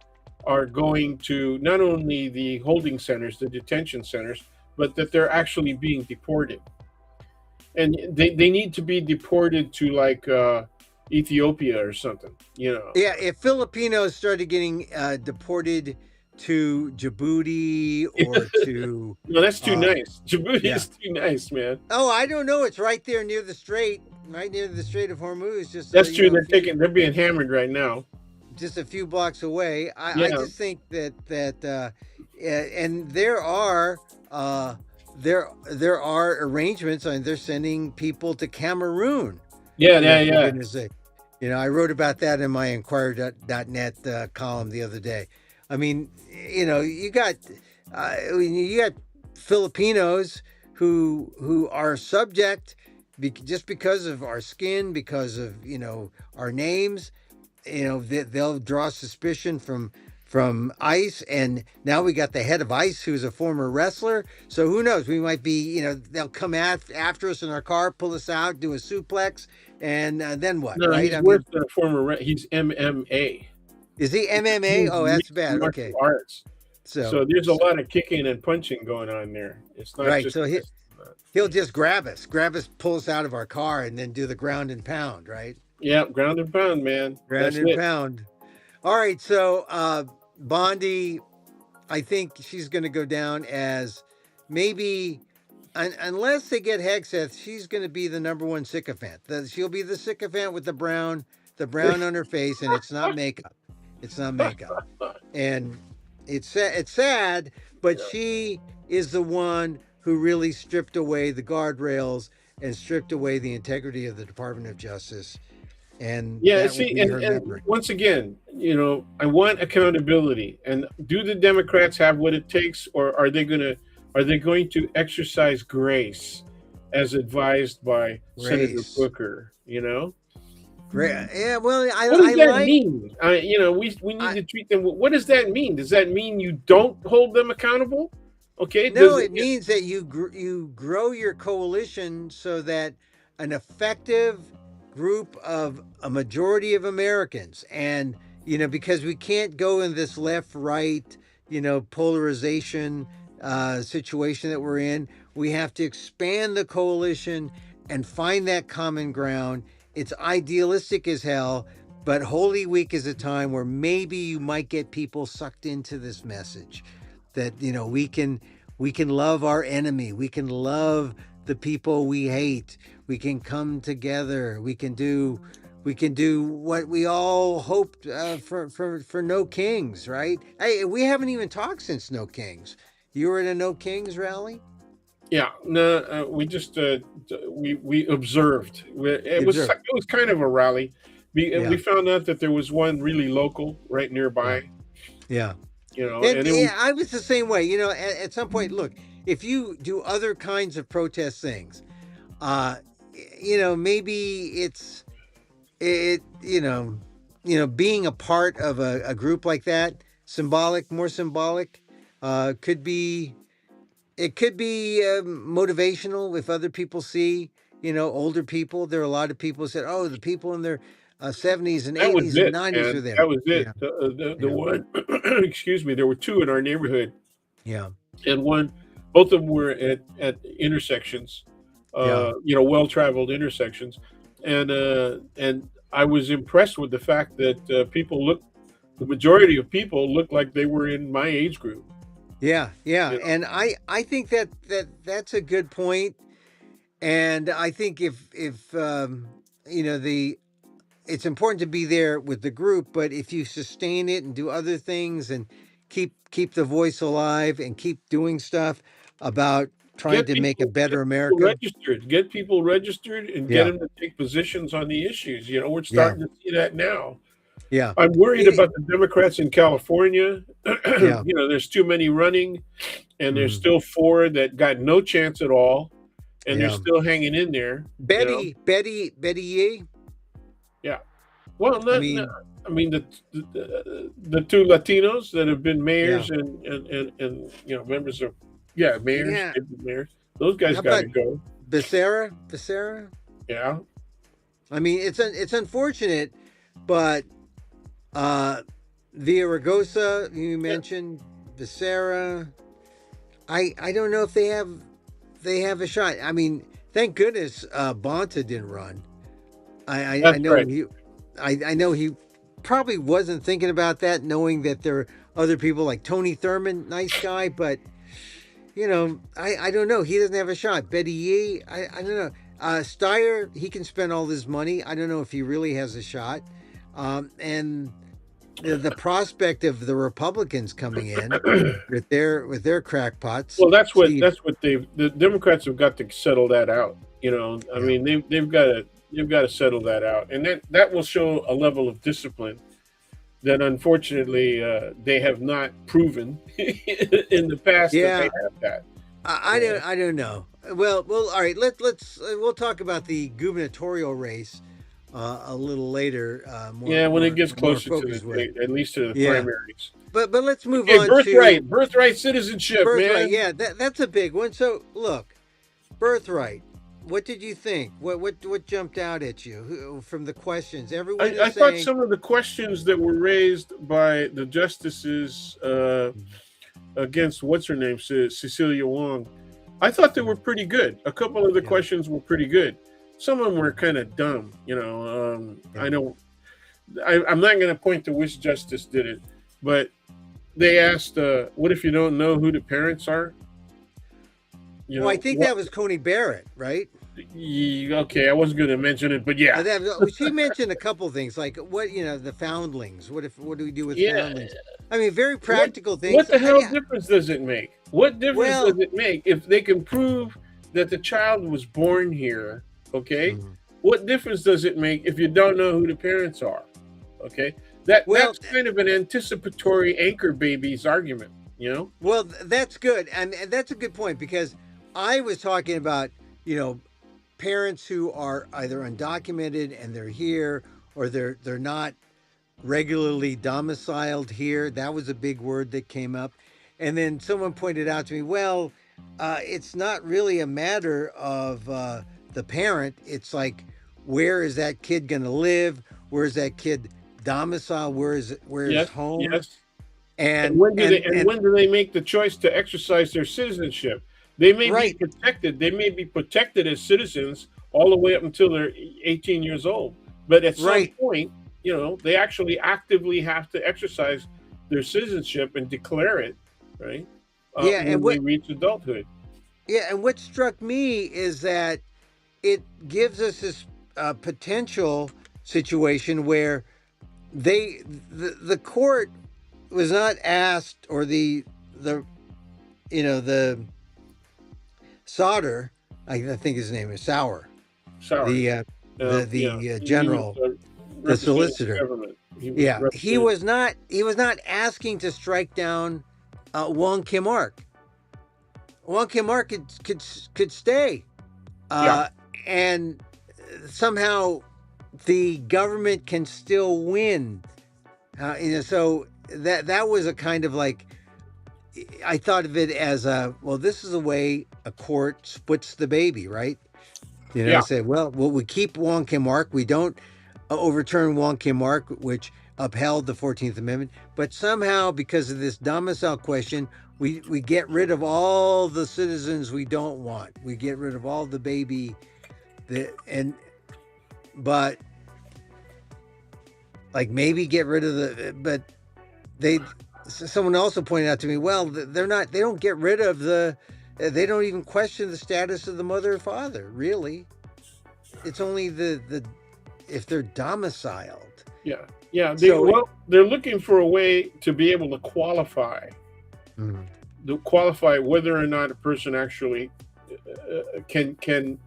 are going to not only the holding centers, the detention centers, but that they're actually being deported. And they need to be deported to like Ethiopia or something, Yeah, if Filipinos started getting deported to Djibouti or to, No, that's too uh, nice. Djibouti yeah. is too nice, man. Oh, I don't know. It's right there near the strait, right near the Strait of Hormuz. Just That's true. They're being hammered right now. just a few blocks away. I Yeah. just think that and there are arrangements. I mean, they're sending people to Cameroon. Yeah, yeah, For yeah. goodness sake. I wrote about that in my Inquirer.net column the other day. I mean, you got Filipinos who are subject just because of our skin, because of our names. They'll draw suspicion from ICE, and now we got the head of ICE who's a former wrestler. So who knows? We might be, they'll come after us in our car, pull us out, do a suplex, and then what? No, Right? he's I worse mean, than a former. He's MMA. is he MMA? He's Oh, that's mixed bad. martial Okay, arts. so So there's a lot of kicking and punching going on there. It's not right, just. so he'll just grab us, pull us out of our car, and then do the ground and pound, right? Yeah, ground and pound, man. Ground That's and it. pound. All right, so Bondi, I think she's going to go down as maybe, unless they get Hegseth, she's going to be the number one sycophant. She'll be the sycophant with the brown on her face, and it's not makeup. It's not makeup, and it's sad, but she is the one who really stripped away the guardrails and stripped away the integrity of the Department of Justice, and Yeah, that will see, be her and memory. once again, I want accountability. And do the Democrats have what it takes, or are they going to exercise grace, as advised by Senator Grace. Booker? Great. Yeah, well, What does I that like. mean? We need I, to treat them. What does that mean? Does that mean you don't hold them accountable? Okay. no, Does it? it means that you grow your coalition so that an effective group of a majority of Americans, and because we can't go in this left right polarization situation that we're in. We have to expand the coalition and find that common ground. It's idealistic as hell, but Holy Week is a time where maybe you might get people sucked into this message that we can love our enemy, we can love the people we hate, we can come together, we can do what we all hoped for No Kings, right? Hey, we haven't even talked since No Kings. You were at a No Kings rally? Yeah. No. We just we observed. It You was observed. kind of a rally. And we Yeah. found out that there was one really local right Yeah. nearby, Yeah. And and it was yeah, I was the same way. At some point, look, if you do other kinds of protest things, uh, maybe it, being a part of a group like that, more symbolic, could be, it could be motivational if other people see, older people. There are a lot of people who said, oh, the people in their 70s and that was 80s and it, 90s are and there. that was it. Yeah. The Yeah. one, excuse me, there were two in our neighborhood, Yeah. and both of them were at intersections, Yeah. well traveled intersections, and I was impressed with the fact that the majority of people looked like they were in my age group. Yeah, yeah, You know, and I think that's a good point, and I think if the it's important to be there with the group, but if you sustain it and do other things and keep the voice alive and keep doing stuff about trying to make a get better people America. registered, get people registered, and get Yeah, them to take positions on the issues. We're yeah, starting to see that now. yeah, I'm worried it, about the Democrats in California. yeah, There's too many running, and there's mhm, still four that got no chance at all, and they're yeah. still hanging in there. Betty Yee. Yeah. Well, I not mean, I mean the two Latinos that have been yeah, mayors and members of, yeah, mayors, yeah. deputy mayors. Those guys How got about to go. Becerra? Yeah. I mean, it's unfortunate, but uh, Villaraigosa, you Yeah. mentioned Becerra. I don't know if they have a shot. I mean, thank goodness Bonta didn't run. I That's know right. he probably wasn't thinking about that, knowing that there are other people like Tony Thurman, nice guy, but I don't know. He doesn't have a shot. Betty Yee, I don't know. Steyer, he can spend all this money. I don't know if he really has a shot. And the prospect of the Republicans coming in with their crackpots, Well, Steve. the Democrats have got to settle that out. I Yeah, mean, they've got to settle that out, and that will show a level of discipline that unfortunately they have not proven in the past that they yeah. have that. I don't know. Well, all right. We'll talk about the gubernatorial race a little later. Yeah, when it gets More closer to the focused way. date, at least to the Yeah, primaries. but let's move Okay, on to birthright citizenship, birthright. man. Yeah, that's a big one. So look, birthright. What did you think? What jumped out at you from the questions? Everyone I is thought saying, some of the questions that were raised by the justices against what's her name, Cecilia Wong, I thought they were pretty good. A couple of the yeah, questions were pretty good. Some of them were kind of dumb. yeah. I don't. I'm not going to point to which justice did it, but they asked, "What if you don't know who the parents are?" Well, I think What? that was Coney Barrett, right? Okay, I wasn't going to mention it, but yeah, She mentioned a couple things like the foundlings. What do we do with yeah. foundlings? I mean, very What practical what things. the hell difference does it make? What difference does Well, it make if they can prove that the child was born here? Okay, mhm. what difference does it make if you don't know who the parents are? Okay, well, that's kind of an anticipatory anchor babies argument. that's good, and that's a good point because I was talking about you know parents who are either undocumented and they're here or they're not regularly domiciled here. That was a big word that came up. And then someone pointed out to me, well, it's not really a matter of the parent. It's like, where is that kid going to live? Where is that kid domicile? Where is Yes, home? yes. And And when do they and and and when do they make the choice to exercise their citizenship? They may be right, protected. They may be protected as citizens all the way up until they're 18 years old. But at some right, point, they actually actively have to exercise their citizenship and declare it, right? yeah. When they reach adulthood. And what struck me is that it gives us this potential situation where the court was not asked, or the the Sauter, I think his name is Sauer, Sorry. the Yeah. the You mean general. the representing the solicitor. government. He was Yeah, he representing. was not. He was not asking to strike down Wong Kim Ark. Wong Kim Ark could stay, Yeah, uh, and somehow the government can still win. So that was a kind of like, I thought of it as a, well, this is a way a court splits the baby, right? yeah. Say, well, we keep Wong Kim Ark. We don't overturn Wong Kim Ark, which upheld the 14th Amendment. But somehow, because of this domicile question, we get rid of all the citizens we don't want. We get rid of all the baby but like maybe get rid of but they, someone also pointed out to me, well, they don't get rid of they don't even question the status of the mother or father, really. It's only the if they're domiciled. Yeah, yeah. So They're looking for a way to be able to qualify, Mhm. whether or not a person actually can,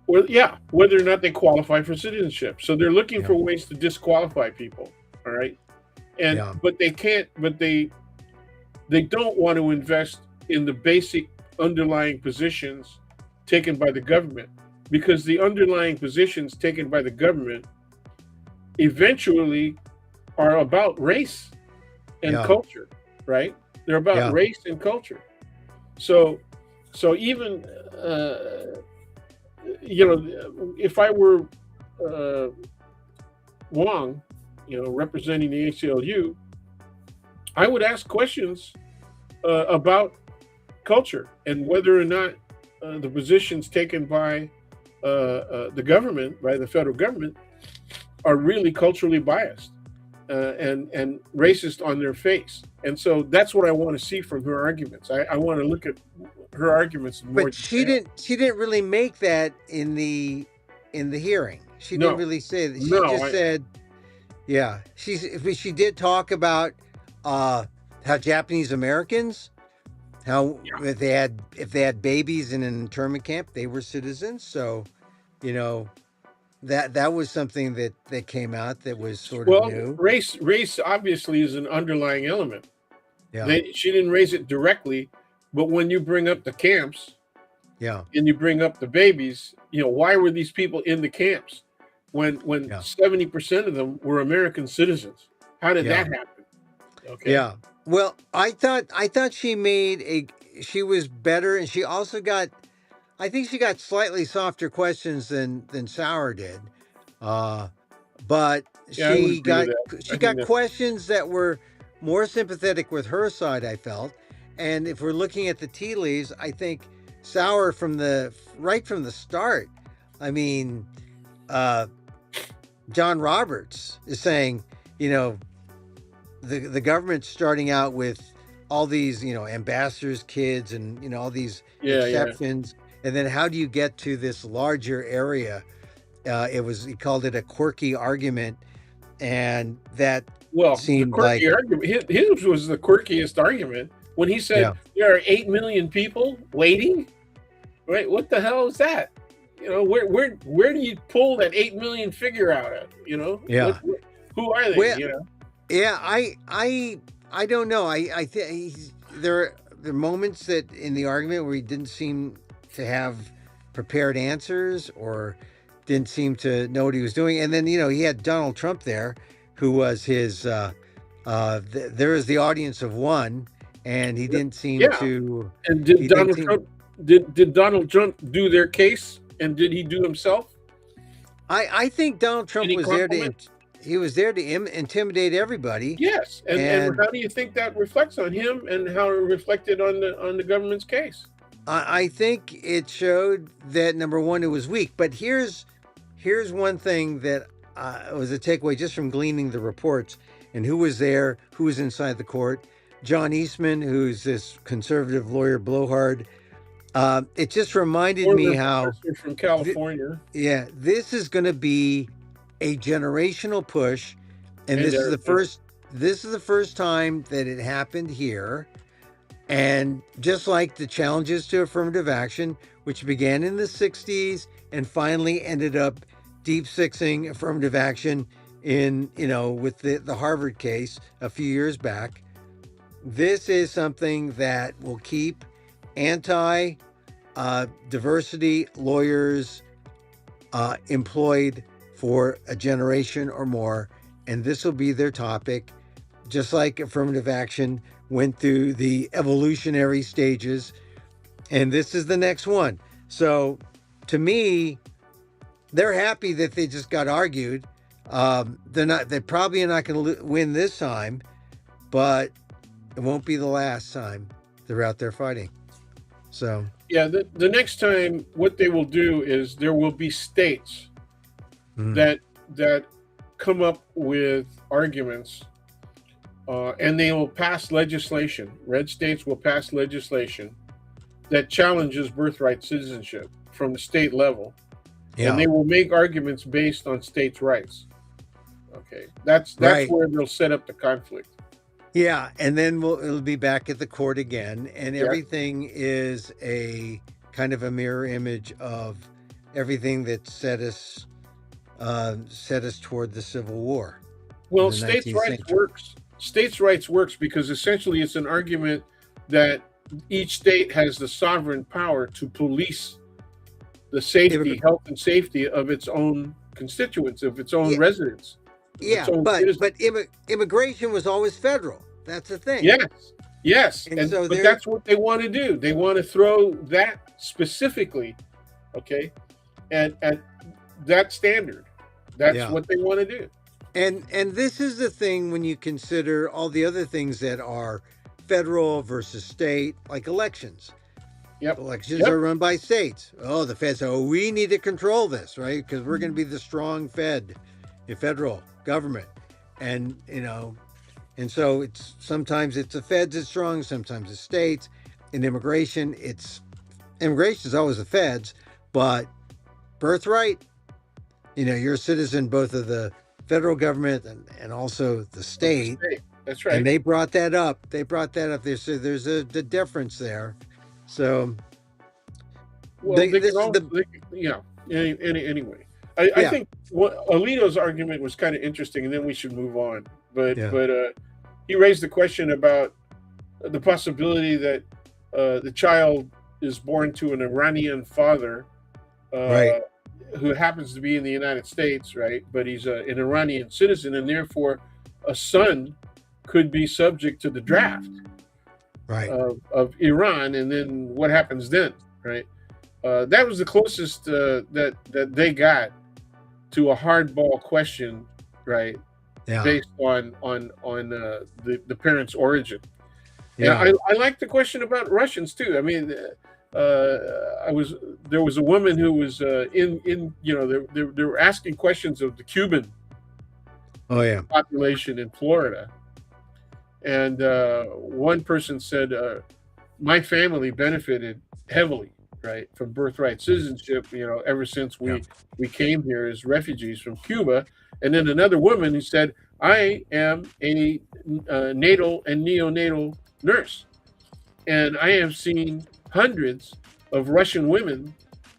well, yeah, whether or not they qualify for citizenship. So they're looking Yeah. for ways to disqualify people. All right, Yeah. but they can't. But they don't want to invest in the basic underlying positions taken by the government, because the underlying positions taken by the government eventually are about race and Yeah. culture, right? They're about Yeah. race and culture. So, even if I were uh, Wong, representing the ACLU, I would ask questions about culture and whether or not the positions taken by the government, by the federal government, are really culturally biased and racist on their face. And so that's what I want to see from her arguments. I want to look at her arguments in more But detail. she didn't really make that in the hearing. She didn't No, really say that. She no, just said, yeah. She did talk about uh how Japanese Americans, how if they had babies in an internment camp, they were citizens. So, you know, that was something that came out that was sort of well, new. race obviously is an underlying element. Yeah. She didn't raise it directly, but when you bring up the camps Yeah. and you bring up the babies, why were these people in the camps when Yeah. 70% of them were American citizens? How did Yeah. that happen? Okay. Yeah. Well, I thought she was better, and she also got, I think she got slightly softer questions than Sauer did. Uh but Yeah, I would agree with that. she I think got that's questions that were more sympathetic with her side, I felt. And if we're looking at the tea leaves, I think Sauer from the right from the start, I mean, uh John Roberts is saying, you know, the government's starting out with all these, ambassadors' kids, and all these yeah, yeah. exceptions, and then how do you get to this larger area? He called it a quirky argument, and that Well, the seemed like, quirky argument, his was the quirkiest argument when he said yeah, there are 8 million people waiting. Right? What the hell is that? Where do you pull that 8 million figure out of? yeah, Who are they? well, yeah, I don't know. I think there are moments that in the argument where he didn't seem to have prepared answers, or didn't seem to know what he was doing. And then, he had Donald Trump there, who was his, there is the audience of one, and he didn't seem Yeah. to, And did he didn't Donald seem, Trump did Donald Trump do their case? And did he do himself? I think Donald Trump Any was there compliment? he was there to intimidate everybody. Yes. And And how do you think that reflects on him, and how it reflected on the government's case? I think it showed that, number one, it was weak. But here's one thing that was a takeaway just from gleaning the reports and who was there, who was inside the court. John Eastman, who's this conservative lawyer, blowhard. It just reminded me Former how, professor from California. yeah, this is going to be a generational push, and And this is the first time that it happened here. And just like the challenges to affirmative action, which began in the 60s and finally ended up deep sixing affirmative action in, with the Harvard case a few years back. This is something that will keep anti diversity lawyers employed for a generation or more. And this will be their topic, just like affirmative action went through the evolutionary stages. And this is the next one. So to me, they're happy that they just got argued. They're not. They probably are not going to win this time, but it won't be the last time they're out there fighting. So yeah, the next time, what they will do is there will be states that come up with arguments, and they will pass legislation. Red states will pass legislation that challenges birthright citizenship from the state level. yeah, And they will make arguments based on states' rights. Okay, that's right. where they'll set up the conflict. Yeah, and then it'll be back at the court again, and Yeah. everything is a kind of a mirror image of everything that set us toward the Civil War. Well, in the states' 19th rights century. works. States' rights works because essentially it's an argument that each state has the sovereign power to police the safety, health, and safety of its own constituents, of its own Yeah. residents. Yeah, but immigration was always federal. That's the thing. Yes, And so but that's what they want to do. They want to throw that specifically, okay, at that standard. That's what they want to do. And this is the thing when you consider all the other things that are federal versus state, like elections. Yep. Elections are run by states. Oh, the feds. Oh, we need to control this, right? Because we're going to be the strong federal government, and and so it's sometimes it's the feds that's strong, sometimes it's states. In immigration is always the feds, but birthright, you're a citizen both of the federal government and also the state. That's right. And they brought that up. There's a difference there. So, well, anyway, I think Alito's argument was kind of interesting, and then we should move on. But he raised the question about the possibility that the child is born to an Iranian father, right, who happens to be in the United States, right? But he's an Iranian citizen, and therefore a son could be subject to the draft, right, of Iran, and then what happens then, right? That was the closest that they got to a hardball question, right? Yeah. Based on the parents' origin. Yeah. And I like the question about Russians too. I mean, there was a woman who was they were asking questions of the Cuban population in Florida, and one person said, my family benefited heavily, right, from birthright citizenship, ever since we came here as refugees from Cuba. And then another woman who said, I am a natal and neonatal nurse, and I have seen hundreds of Russian women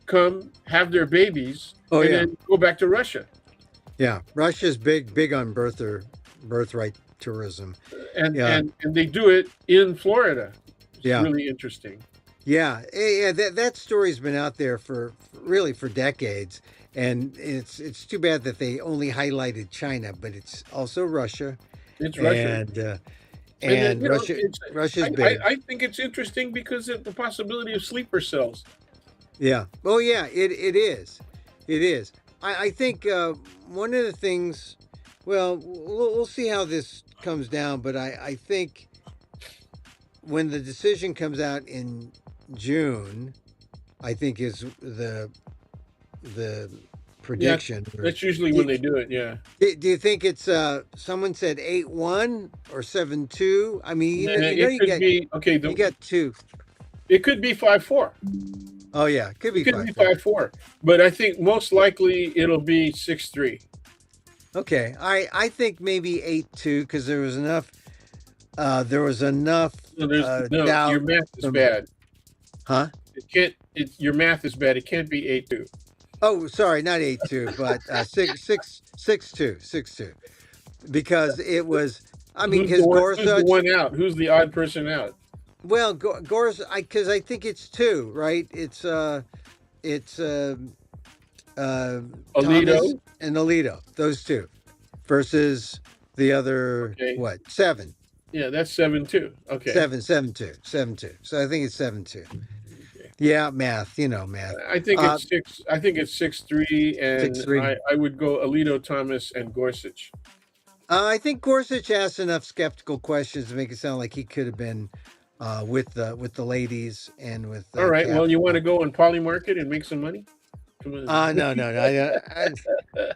come have their babies then go back to Russia. Yeah, Russia's big on birthright tourism, and they do it in Florida. It's really interesting. Yeah, that story's been out there for decades, and it's too bad that they only highlighted China, but it's also Russia. It's Russia. And Russia's big. I think it's interesting because of the possibility of sleeper cells. Yeah. Oh, yeah. It is. It is. I think one of the things. Well, we'll see how this comes down, but I think when the decision comes out in June, I think is the prediction. Yeah, that's usually when they do it. Yeah. Do you think it's someone said 8-1 or 7-2? I mean, you got two. It could be 5-4. Oh yeah, it could be 5-4. But I think most likely it'll be 6-3. Okay, I think maybe 8-2 because there was enough. There was enough. Doubt. Your math is bad. Huh? Your math is bad. It can't be 8-2. Oh, sorry, not 8-2, but 6-2, because it was. I mean, Who's the because one? Who's the Gorsuch. one out? Who's the odd person out? Well, Gorsuch, because I think it's two, right? It's uh, Thomas Alito. and Alito, those two, versus the other Okay. what 7, Yeah, that's 7-2. Okay. 7-2, 7-2. So I think it's 7-2. Okay. Yeah, math, math. I think Uh, it's six. I think it's 6-3, six and three. I would go Alito, Thomas, and Gorsuch. I think Gorsuch asked enough skeptical questions to make it sound like he could have been with the ladies and with All right. Well, you want Kavanaugh. to go on poly market and make some money? Come on. No, no, no.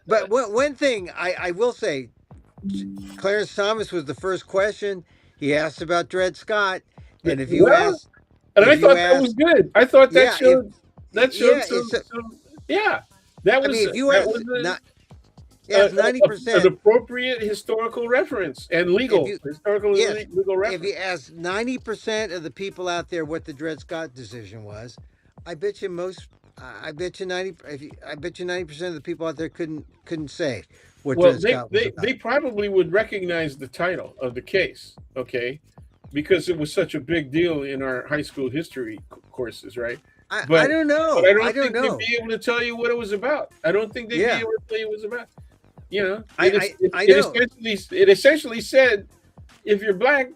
But one thing I will say, Clarence Thomas was the first question he asked about Dred Scott, and Well, and I if you thought that was ask, good. I thought that yeah, if showed yeah, it's. some. Yeah, that I was mean, if you that ask was not, yeah, it's ninety an percent. appropriate historical reference and If you yes, legal if you reference. ask 90% of the people out there what the Dred Scott decision was, I bet you most. I bet you 90. I bet you 90% of the people out there couldn't say what Well, Dred Scott was about. they probably would recognize the title of the case, okay, because it was such a big deal in our high school history courses, right? I But don't but I know. I don't don't think they'd know. be able to tell you what it was about. I don't think they'd be Yeah, able to tell you what it was about. You know, I know. it essentially said if you're black,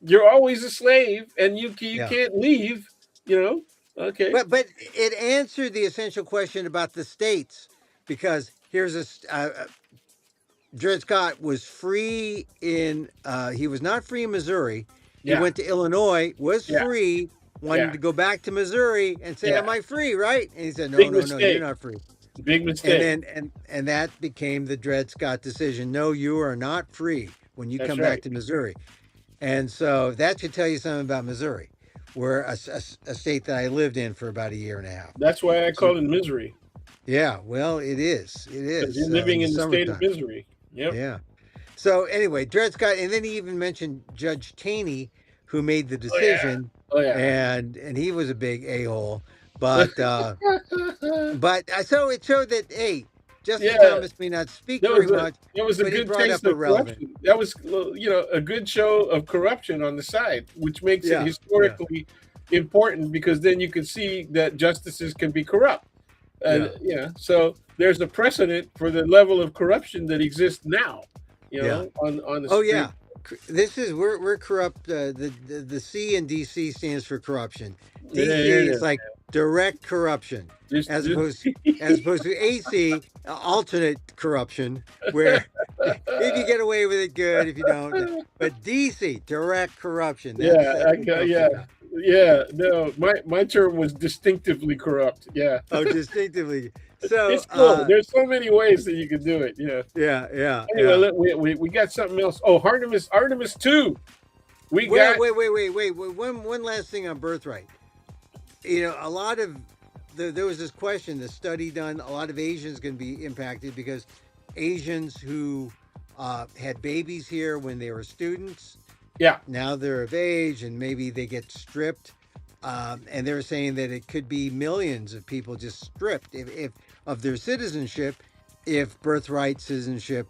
you're always a slave, and you Yeah. can't leave. You know, okay, But it answered the essential question about the states because here's Dred Scott was free in he was not free in Missouri. He yeah, went to Illinois, was yeah, free, wanted yeah, to go back to Missouri and say, yeah. "Am I free?" Right? And he said, "No, Big no, no, you're mistake. not free." Big And mistake. then and that became the Dred Scott decision. No, you are not free when you That's come back right. to Missouri. And so that should tell you something about Missouri, where a state that I lived in for about a year and a half. That's why I So call it misery, yeah, well, it is. It because is you're in living the in the state of summertime. misery. Yep. Yeah. So anyway, Dred Scott, and then he even mentioned Judge Taney, who made the Oh yeah. decision, Oh yeah. and he was a big a hole. But so it showed that hey, Justice Yeah, Thomas may not speak that very was a much, that was a but he good brought taste up a of relevant. corruption. That was a good show of corruption on the side, which makes it Yeah, yeah, historically important because then you can see that justices can be corrupt. yeah, Yeah, so there's a precedent for the level of corruption that exists now. yeah. On the Oh Supreme. yeah. This is we're corrupt. The C in DC stands for corruption. Yeah, yeah, DC yeah. is like direct corruption, as Just opposed to AC, alternate corruption, where if you get away with it, good. If you don't, but DC, direct corruption. yeah, That's I what got folks yeah. about. Yeah, no, my term was distinctively corrupt. Yeah. Oh, distinctively. So, It's cool. There's so many ways that you can do it. Yeah. yeah, yeah, Anyway, yeah. we got something else. Oh, Artemis 2. We Well, got wait. One last thing on birthright. A lot of there was this question, the study done. A lot of Asians going to be impacted because Asians who had babies here when they were students, yeah. now they're of age and maybe they get stripped. And they're saying that it could be millions of people just stripped if of their citizenship if birthright citizenship,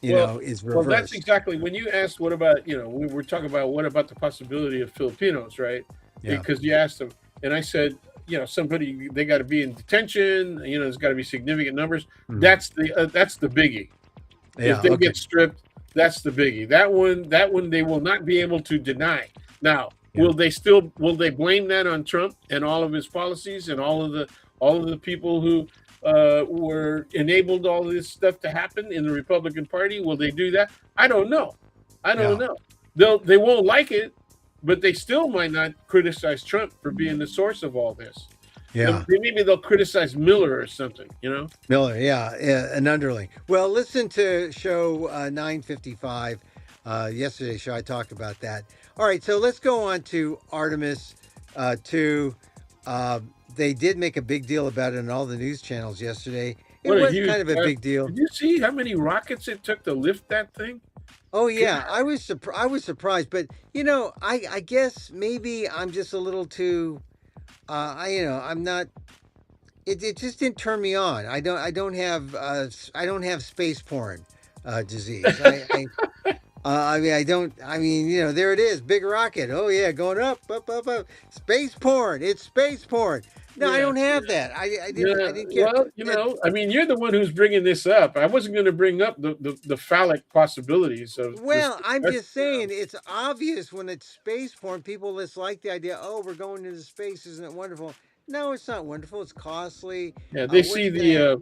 Well, is that's reversed. exactly when you asked what about, we were talking about what about the possibility of Filipinos, right? Yeah. Because you asked them and I said, somebody they got to be in detention, there's got to be significant numbers. Mhm. That's the biggie. Yeah. If they Okay. get stripped, that's the biggie. That one they will not be able to deny. Now, Yeah. will they blame that on Trump and all of his policies and all of the people who were enabled all this stuff to happen in the Republican Party? Will they do that? I don't know. I don't Yeah. know. They won't like it, but they still might not criticize Trump for being the source of all this. Yeah. Maybe they'll criticize Miller or something. Miller, yeah, an underling. Well, listen to show 955, yesterday's show. I talked about that. All right, so let's go on to Artemis 2. They did make a big deal about it on all the news channels yesterday. It What a was huge! kind of a big deal. Did you see how many rockets it took to lift that thing? Oh yeah, I was surprised, but I guess maybe I'm just a little too I'm not it just didn't turn me on. I don't have space porn disease. I mean, I don't. I mean, there it is, big rocket. Oh yeah, going up, up, up, up. Space porn. It's space porn. No, I Yeah, don't have that. I yeah. didn't care. Well, It, I mean, you're the one who's bringing this up. I wasn't going to bring up the phallic possibilities of this well, I'm discussion. just saying, it's obvious when it's space porn. People just like the idea. Oh, we're going into space. Isn't it wonderful? No, it's not wonderful. It's costly. Yeah, What's going to happen?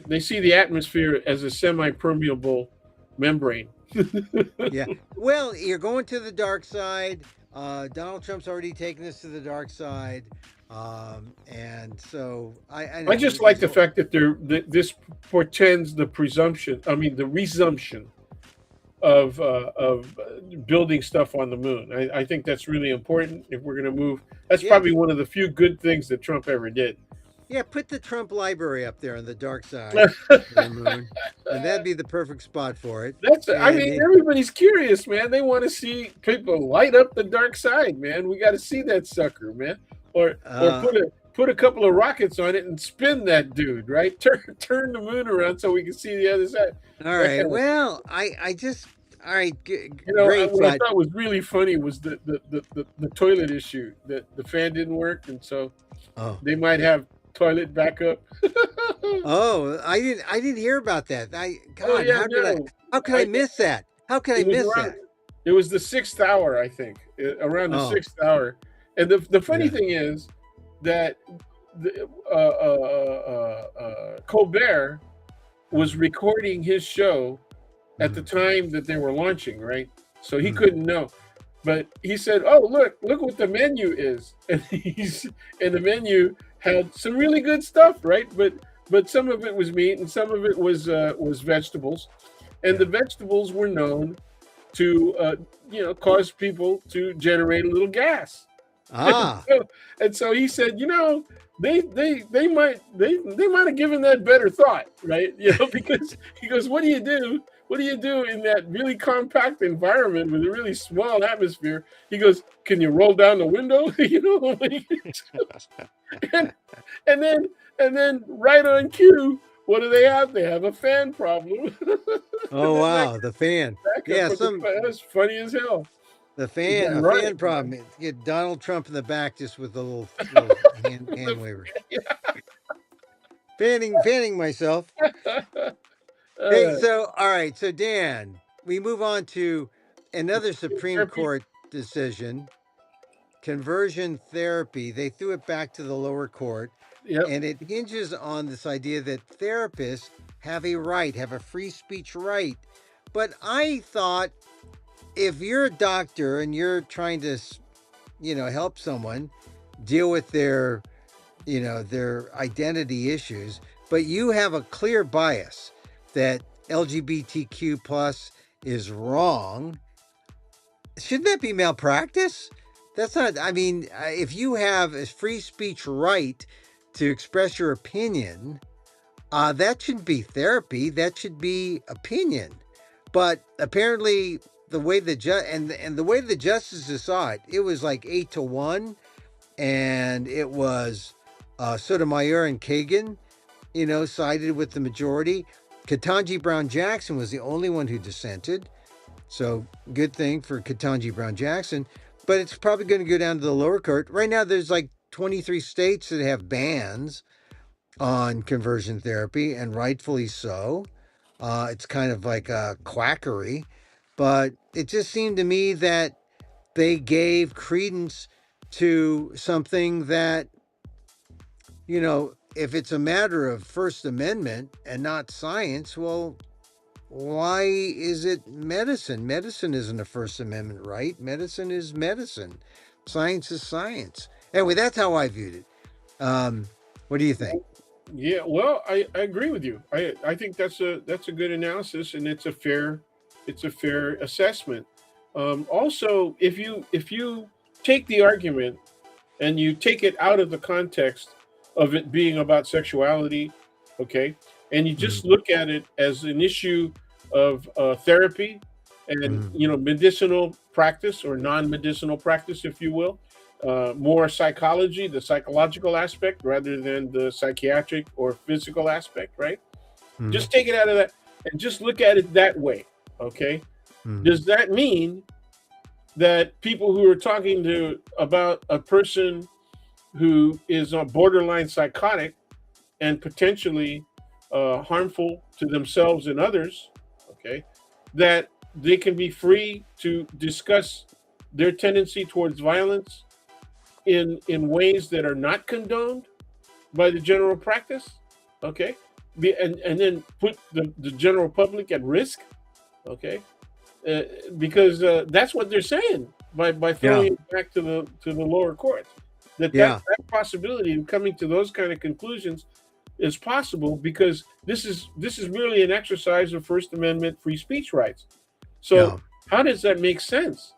they see the atmosphere as a semi-permeable membrane. Yeah. Well, you're going to the dark side. Donald Trump's already taken us to the dark side. And so I I know just like the fact that this portends the presumption. I mean, the resumption of building stuff on the moon. I think that's really important if we're going to move. That's yeah, probably one of the few good things that Trump ever did. yeah. Put the Trump library up there on the dark side of the moon, and that'd be the perfect spot for it. I And mean, everybody's curious, man. They want to see people light up the dark side, man. We got to see that sucker, man. Or uh, put a couple of rockets on it and spin that dude, right? Turn the moon around so we can see the other side. all That right. kind of, Well, I just all right. Great, what I but thought was really funny was the toilet issue, that the fan didn't work, and so oh. they might have toilet backup. Oh, I didn't hear about that. Oh God, yeah, no, how could I I miss that? How could I it was miss around. that? It was the 6th hour, I think, around the Oh, 6th hour. And the funny yeah. thing is that Colbert was Mm, recording his show at the mm, time that they were launching, right? So he mm. couldn't know. But he said, "Oh, look what the menu is," and the menu had some really good stuff, right? But some of it was meat and some of it was vegetables, and the Yeah. vegetables were known to cause people to generate a little gas. Ah. And so he said, they might have given that better thought, right? Because he goes, what do you do? What do you do in that really compact environment with a really small atmosphere? He goes, can you roll down the window? and, and then right on cue, what do they have? They have a fan problem. And Oh then wow, the fan. back up Yeah, with the fan. That's funny as hell. It's a fan ironic, problem. man. Get Donald Trump in the back just with a little hand wavers. Fanning myself. Hey, uh, so all right, so Dan, we move on to another Supreme therapy. Court decision, conversion therapy. They threw it back to the lower court, Yep. and it hinges on this idea that therapists have a right, have a free speech right. But I thought if you're a doctor and you're trying to, help someone deal with their identity issues, but you have a clear bias that LGBTQ plus is wrong, shouldn't that be malpractice? That's not. I mean, if you have a free speech right to express your opinion, that shouldn't be therapy. That should be opinion. But apparently, the way the way the justices saw it, it was like 8-1, and it was Sotomayor and Kagan, sided with the majority. Ketanji Brown Jackson was the only one who dissented. So good thing for Ketanji Brown Jackson. But it's probably going to go down to the lower court. Right now, there's like 23 states that have bans on conversion therapy, and rightfully so. It's kind of like a quackery. But it just seemed to me that they gave credence to something that, if it's a matter of First Amendment and not science, well, why is it medicine? Medicine isn't a First Amendment right. Medicine is medicine. Science is science. Anyway, that's how I viewed it. What do you think? Yeah, well, I agree with you. I think that's a good analysis, and it's a fair assessment. Also, if you take the argument and you take it out of the context of it being about sexuality, okay, and you Mm, just look at it as an issue of therapy and mm, medicinal practice or non-medicinal practice, if you will, more psychology, the psychological aspect, rather than the psychiatric or physical aspect, right? Mm-hmm. Just take it out of that and just look at it that way. Okay. Mm-hmm. Does that mean that people who are talking to about a person who is on borderline psychotic and potentially harmful to themselves and others, okay, that they can be free to discuss their tendency towards violence in ways that are not condoned by the general practice, okay, and then put the general public at risk, okay, uh, because that's what they're saying by Yeah. throwing it back to the lower courts. Yeah. That possibility of coming to those kind of conclusions is possible because this is merely an exercise of First Amendment free speech rights. Yeah. So how does that make sense?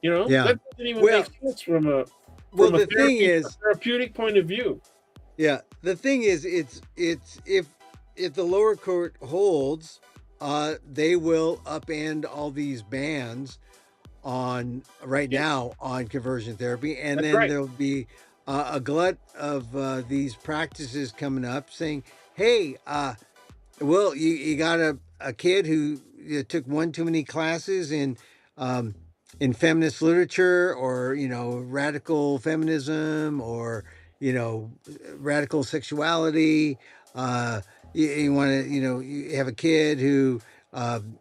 You know, Yeah. that doesn't even Well, make sense well, from a the thing is, therapeutic point of view. yeah, the thing is, it's if the lower court holds, they will upend all these bans on right Yeah, now on conversion therapy, and that's then right. there'll be a glut of these practices coming up saying, "Hey, well, you got a kid who took one too many classes um, in feminist literature, or radical feminism, or radical sexuality. You want to you have a kid who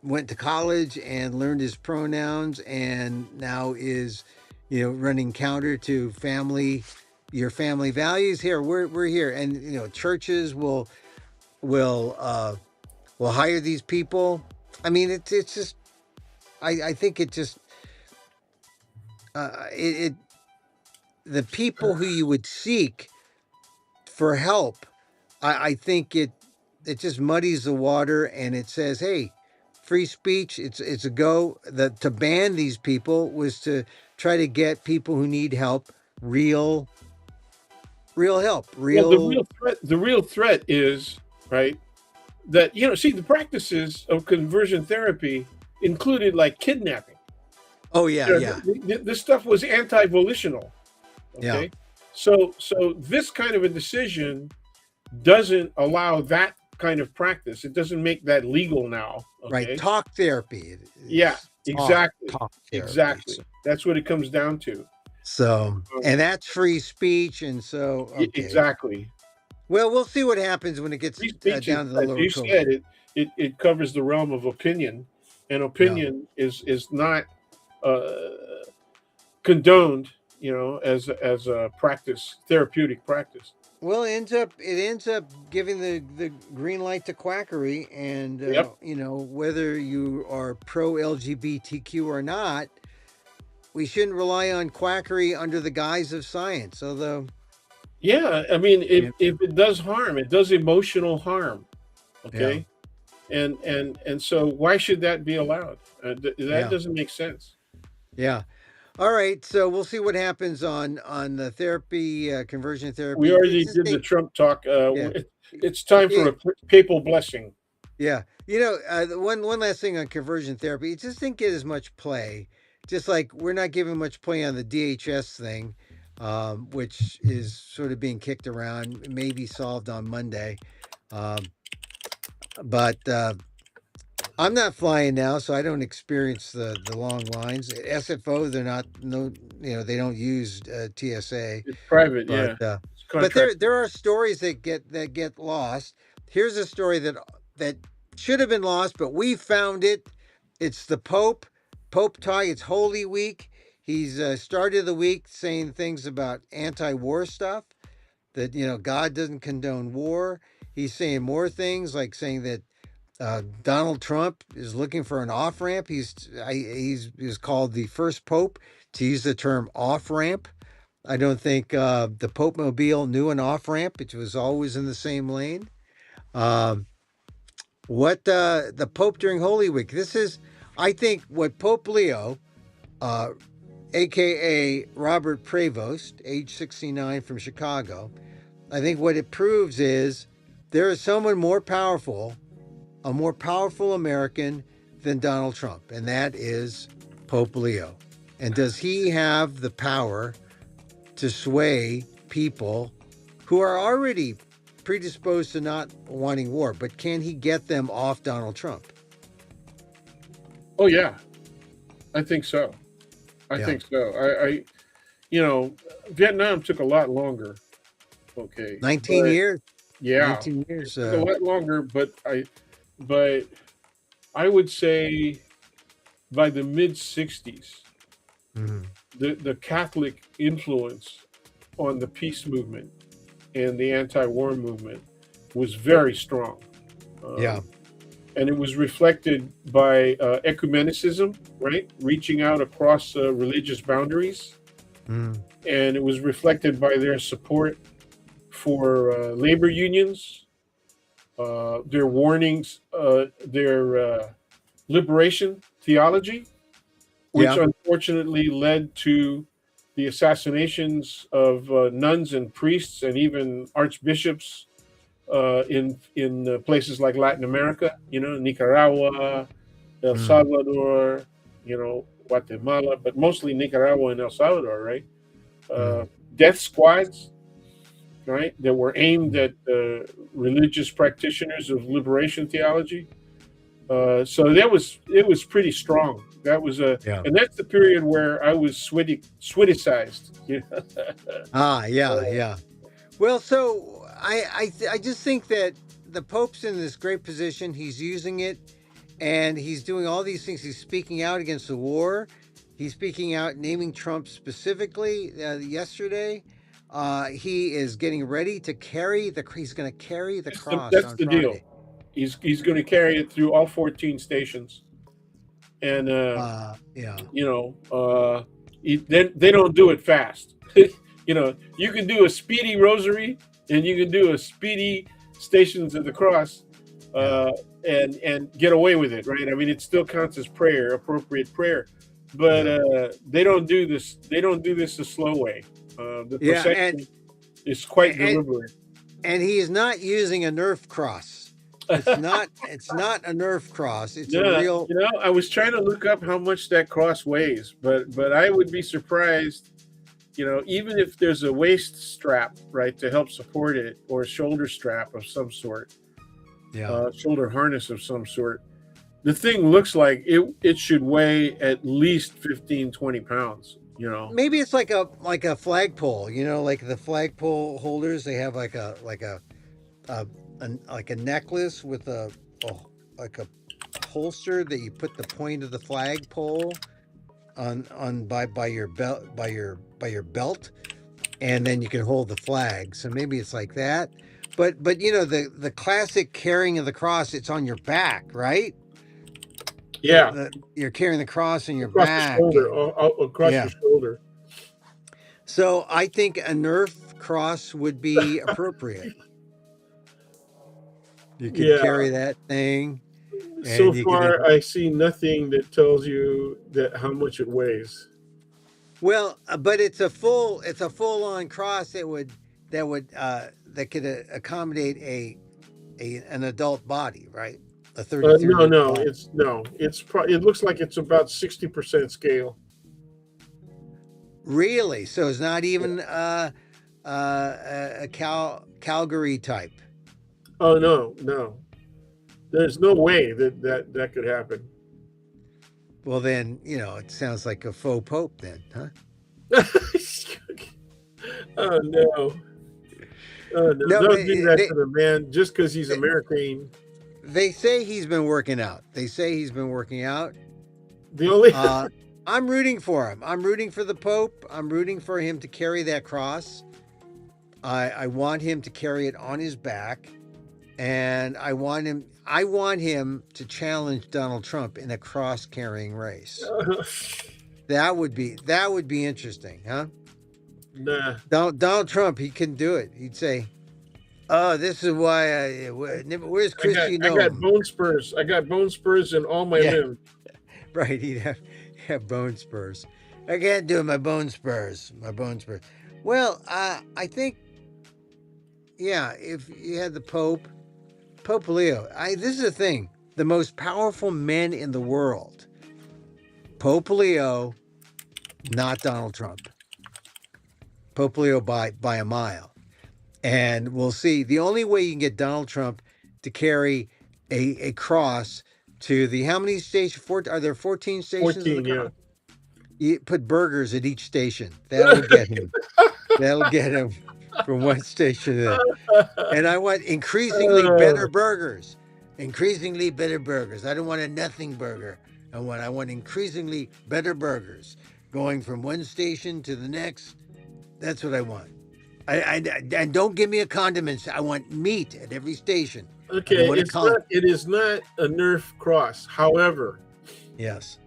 went to college and learned his pronouns, and now is running counter to your family values. Here, we're here, and churches will will hire these people. I mean, it's just I think it just it the people who you would seek for help. I think it just muddies the water, and it says, hey, free speech. It's a go. That to ban these people was to try to get people who need help real help, Well, real. the real threat is right that see the practices of conversion therapy included like kidnapping. Oh yeah, yeah, This stuff was anti-volitional. yeah. Okay, so this kind of a decision doesn't allow that kind of practice. It doesn't make that legal now. Right. Okay, Talk therapy. yeah, It's exactly, talk therapy. exactly. That's what it comes down to. So, and that's free speech. And so, okay. Exactly. Well, we'll see what happens when it gets Free speech is, down to the as lower you court. said, it covers the realm of opinion, and Yeah. opinion is not uh, condoned, as a practice, therapeutic practice. Well, it ends up giving the green light to quackery, and Yep. whether you are pro LGBTQ or not, we shouldn't rely on quackery under the guise of science. Although, Yeah, I mean, yeah, if it does harm, it does emotional harm. yeah, Okay, and so why should that be allowed? That yeah, doesn't make sense. yeah. All right, so we'll see what happens on the therapy, conversion We therapy. It's already just did the Trump talk. yeah. It's time for It, a papal blessing. Yeah, one last thing on conversion therapy, it just didn't get as much play. Just like we're not giving much play on the DHS thing, which is sort of being kicked around, maybe solved on Monday. Um, but I'm not flying now, so I don't experience the long lines. SFO, they're not no, they don't use TSA. It's private, But yeah. It's there contract. are stories that get lost. Here's a story that should have been lost, but we found it. It's the Pope. Pope Ty. It's Holy Week. He's started the week saying things about anti-war stuff. That God doesn't condone war. He's saying more things, like saying that Donald Trump is looking for an off ramp. He's called the first pope to use the term off ramp. I don't think the Pope Mobile knew an off ramp. It was always in the same lane. Um, what the Pope during Holy Week? This is, I think, what Pope Leo, uh, aka Robert Prevost, age 69 from Chicago, I think what it proves is there is someone more powerful, a more powerful American than Donald Trump, and that is Pope Leo. And does he have the power to sway people who are already predisposed to not wanting war, but can he get them off Donald Trump? Oh yeah, I think so. I Yeah. think so. Vietnam took a lot longer. Okay, 19 but years. yeah, 19 it years. took a lot longer. But I would say by the mid '60s, Mhm. the Catholic influence on the peace movement and the anti-war movement was very strong. Yeah. Um, and it was reflected by ecumenicism, right? Reaching out across religious boundaries. Mhm. And it was reflected by their support for labor unions, their warnings, their liberation theology, which Yeah. unfortunately led to the assassinations of nuns and priests and even archbishops in places like Latin America, Nicaragua, El Mhm. Salvador, Guatemala, but mostly Nicaragua and El Salvador, right? Uh, Mhm. Death squads, right, that were aimed at religious practitioners of liberation theology. So it was pretty strong. That was Yeah. and that's the period where I was Switticized. Ah, yeah, yeah. Well, so I just think that the Pope's in this great position. He's using it, and he's doing all these things. He's speaking out against the war. He's speaking out, naming Trump specifically yesterday. He is getting ready to carry the. He's going to carry the cross That's on the deal. Friday. He's going to carry it through all 14 stations, and Yeah, you know, they don't do it fast. You can do a speedy rosary, and you can do a speedy Stations of the Cross, yeah, uh, and get away with it, right? I mean, it still counts as prayer, appropriate prayer, but yeah, they don't do this. They don't do this the slow way. The yeah, and procession is quite and deliberate. and he is not using a Nerf cross. It's not. It's not a Nerf cross. It's a Yeah, real. I was trying to look up how much that cross weighs, but I would be surprised. Even if there's a waist strap, right, to help support it, or a shoulder strap of some sort, Yeah. shoulder harness of some sort, the thing looks like it should weigh at least 15, 20 pounds. Maybe it's like a flagpole, like the flagpole holders. They have a, like a necklace with a like a holster that you put the point of the flagpole on by your belt by your belt, and then you can hold the flag. So maybe it's like that. But the classic carrying of the cross, it's on your back, right? Yeah, You're carrying the cross on your across the back, shoulder, and across yeah. your shoulder. So I think a Nerf cross would be appropriate. You could Yeah. carry that thing, So and you could. far, I see nothing that tells you that how much it weighs. Well, but it's a full on cross that could accommodate an adult body, right? A 33 No, year old no, body. it looks like it's about 60% scale. Really? So it's not Yeah. even a Calgary type. Oh no, no. There's no way that could happen. Well, then it sounds like a faux pope, then, huh? Oh no. Oh no. No, but Don't do that to the man just because he's American. they say he's been working out. They say he's been working out. The only Uh, I'm rooting for him. I'm rooting for the Pope. I'm rooting for him to carry that cross. I want him to carry it on his back, and I want him to challenge Donald Trump in a cross carrying race. That would be interesting, huh? nah. Donald Trump, he can do it. He'd say, "Oh, this is why where's Christy I got Nome?" bone spurs. I got bone spurs in all my Yeah, limbs. right. He'd have bone spurs. I can't do it. My bone spurs. My bone spurs. Well, I think, yeah, if you had the Pope Leo, this is the thing. The most powerful men in the world, Pope Leo, not Donald Trump. Pope Leo by a mile. And we'll see. The only way you can get Donald Trump to carry a cross to the how many stations? Are there 14 stations of the 14, cross? yeah. You put burgers at each station. That'll get him. That'll get him from one station to the. And I want increasingly better burgers. Increasingly better burgers. I don't want a nothing burger. I want increasingly better burgers. Going from one station to the next. That's what I want. And don't give me a condiments. I want meat at every station. I don't Okay, want a con. it is not a Nerf cross. Yes.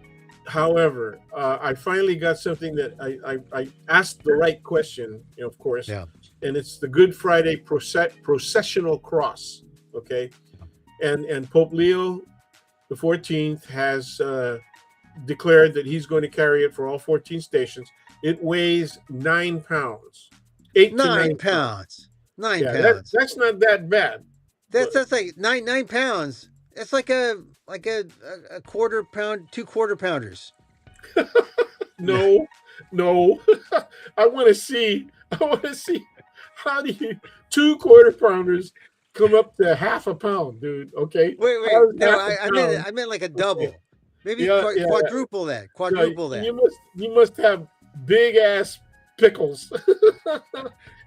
However, I finally got something that I asked the right question, of course, Yeah. and it's the Good Friday processional cross. Okay, and Pope Leo the 14th has declared that he's going to carry it for all 14 stations. It weighs 9 pounds, 8 to 9 pounds. 9 Yeah, pounds. that's not that bad. That's like 9 pounds. That's like a quarter pound, 2 quarter pounders. No, no. I want to see. How do you 2 quarter pounders come up to half a pound, dude? Okay. Wait. How is No, half a I pound? meant like a double. Okay. Maybe Yeah, quadruple that. No, Quadruple that. you must have big ass pickles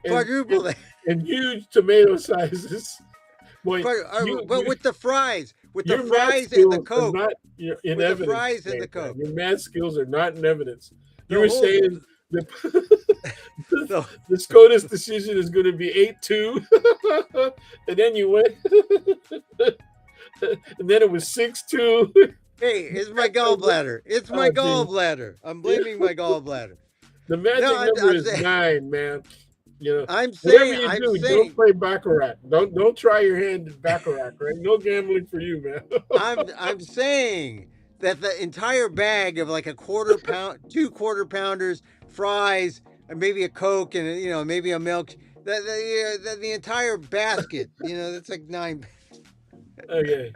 Quadruple that. and huge tomato sizes. Boy, But with the fries, with the your math fries and the skills are Coke, not in with evidence. the fries and the man. Coke. Your math skills are not in evidence. You The were whole- saying the- the SCOTUS decision is going to be 8-2, and then you went, and then it was 6-2. Hey, it's my gallbladder. It's my dude. gallbladder. I'm blaming my gallbladder. The magic No, number I'm is saying- 9, man. I'm Whatever saying, you do, don't play baccarat. Don't try your hand at baccarat, right? No gambling for you, man. I'm saying that the entire bag of like a quarter pound, 2 quarter pounders, fries, and maybe a Coke, and maybe a milk. The entire basket, that's like 9 Okay.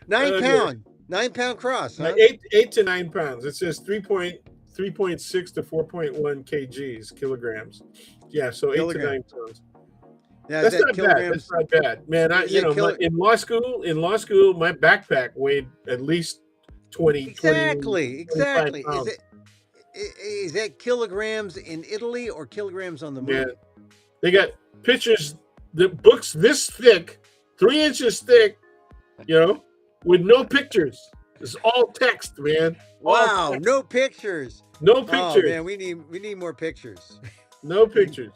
9 pound, 9 pound cross, huh? 8 to 9 pounds. It says 3.6 to 4.1 kilograms. Yeah, so 8 to 9 pounds. Yeah, That's is that not bad. kilograms? That's not bad, man. In law school, my backpack weighed at least 20. Exactly. 25 pounds. Is that kilograms in Italy or kilograms on the moon? Man, they got pictures, the books this thick, 3 inches thick, with no pictures. It's all text, man. Wow, text. no pictures. No pictures. Oh man, we need more pictures. No pictures.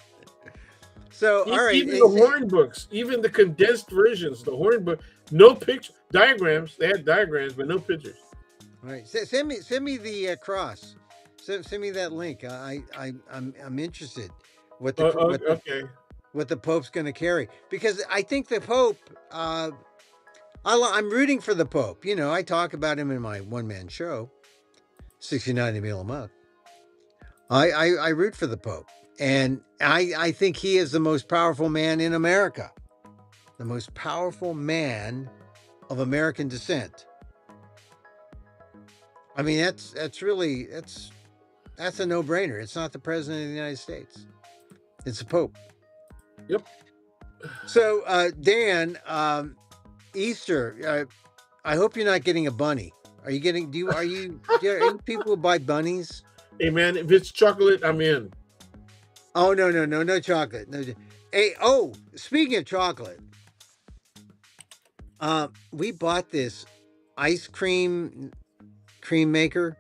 So all right, even the horn books, even the condensed versions, the horn book, no picture diagrams. They had diagrams, but no pictures. All right, send me the cross. Send me that link. I'm interested. What the Pope's going to carry, because I think the Pope. I'm rooting for the Pope. I talk about him in my one-man show, 69 to Meal 'em Up. I root for the Pope. And I think he is the most powerful man in America. The most powerful man of American descent. I mean, that's a no-brainer. It's not the President of the United States. It's the Pope. Yep. So, Dan, Easter, I hope you're not getting a bunny. Are you getting, are you people who buy bunnies? Hey man, if it's chocolate, I'm in. Oh, no chocolate. No. Hey, speaking of chocolate, we bought this ice cream maker,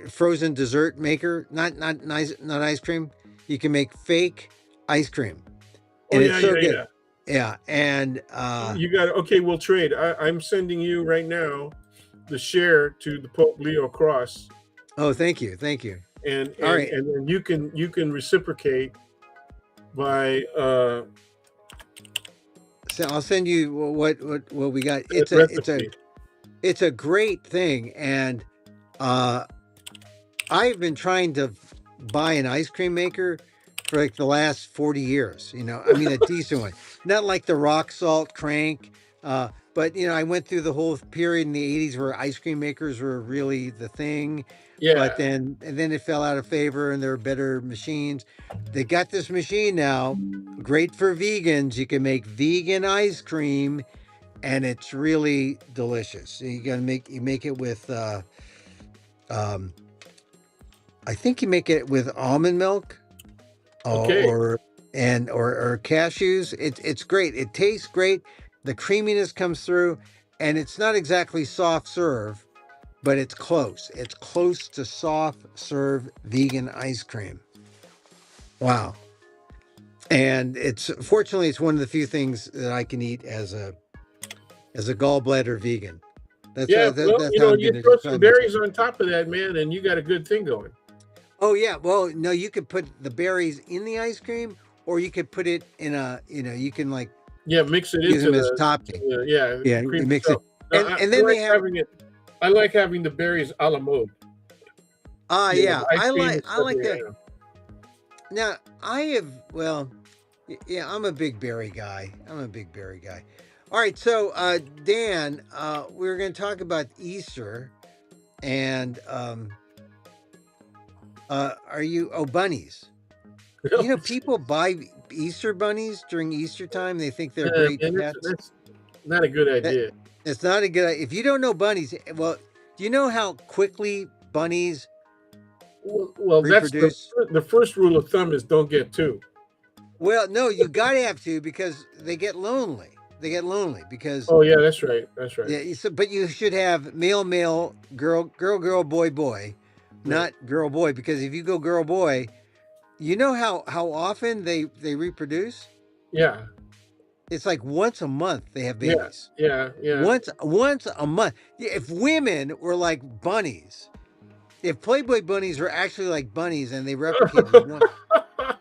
frozen dessert maker, not ice cream. You can make fake ice cream. And it's so good. Yeah. And you got it. Okay, we'll trade. I'm sending you right now the share to the Pope Leo Cross. Oh, thank you. And all right, and then you can reciprocate by so I'll send you what we got. It's a great thing, and I've been trying to buy an ice cream maker for like the last 40 years. I mean, a decent one, not like the rock salt crank, But I went through the whole period in the '80s where ice cream makers were really the thing, but Yeah. then it fell out of favor, and there were better machines. They got this machine now, great for vegans. You can make vegan ice cream, and it's really delicious. So you make it with um, I think you make it with almond milk Okay. or cashews. It's great. It tastes great. The creaminess comes through, and it's not exactly soft serve, but it's close. It's close to soft serve vegan ice cream. Wow. And it's one of the few things that I can eat as a gallbladder vegan. Yeah. Well, That's how I'm you going to throw some describe it. berries on top of that, man, and you got a good thing going. Oh yeah, well no, you could put the berries in the ice cream, or you could put it in you can like Yeah, mix it use into them as topping. yeah, Yeah, cream you mix it, itself. Now, and I then they like have having it. I like having the berries a la mode. yeah, The ice cream and I stuff. like that. Yeah. Now I have yeah, I'm a big berry guy. I'm a big berry guy. All right, so Dan, we're going to talk about Easter, and are you bunnies? People buy Easter bunnies during Easter time. They think they're great Man, pets. that's not a good That idea. it's not a good. If you don't know bunnies, well, do you know how quickly bunnies Well, that's reproduce? the first rule of thumb is don't get two. Well, no, you gotta have to because they get lonely. They get lonely because Oh yeah, that's right. That's right. yeah. But you should have male, male, girl, girl, girl, boy, boy, Right. not girl, boy. Because if you go girl, boy, you know how often they reproduce. Yeah. It's like once a month they have Yeah. babies. Yeah. Yeah. Once a month. Yeah, if women were like bunnies, if Playboy bunnies were actually like bunnies and they replicated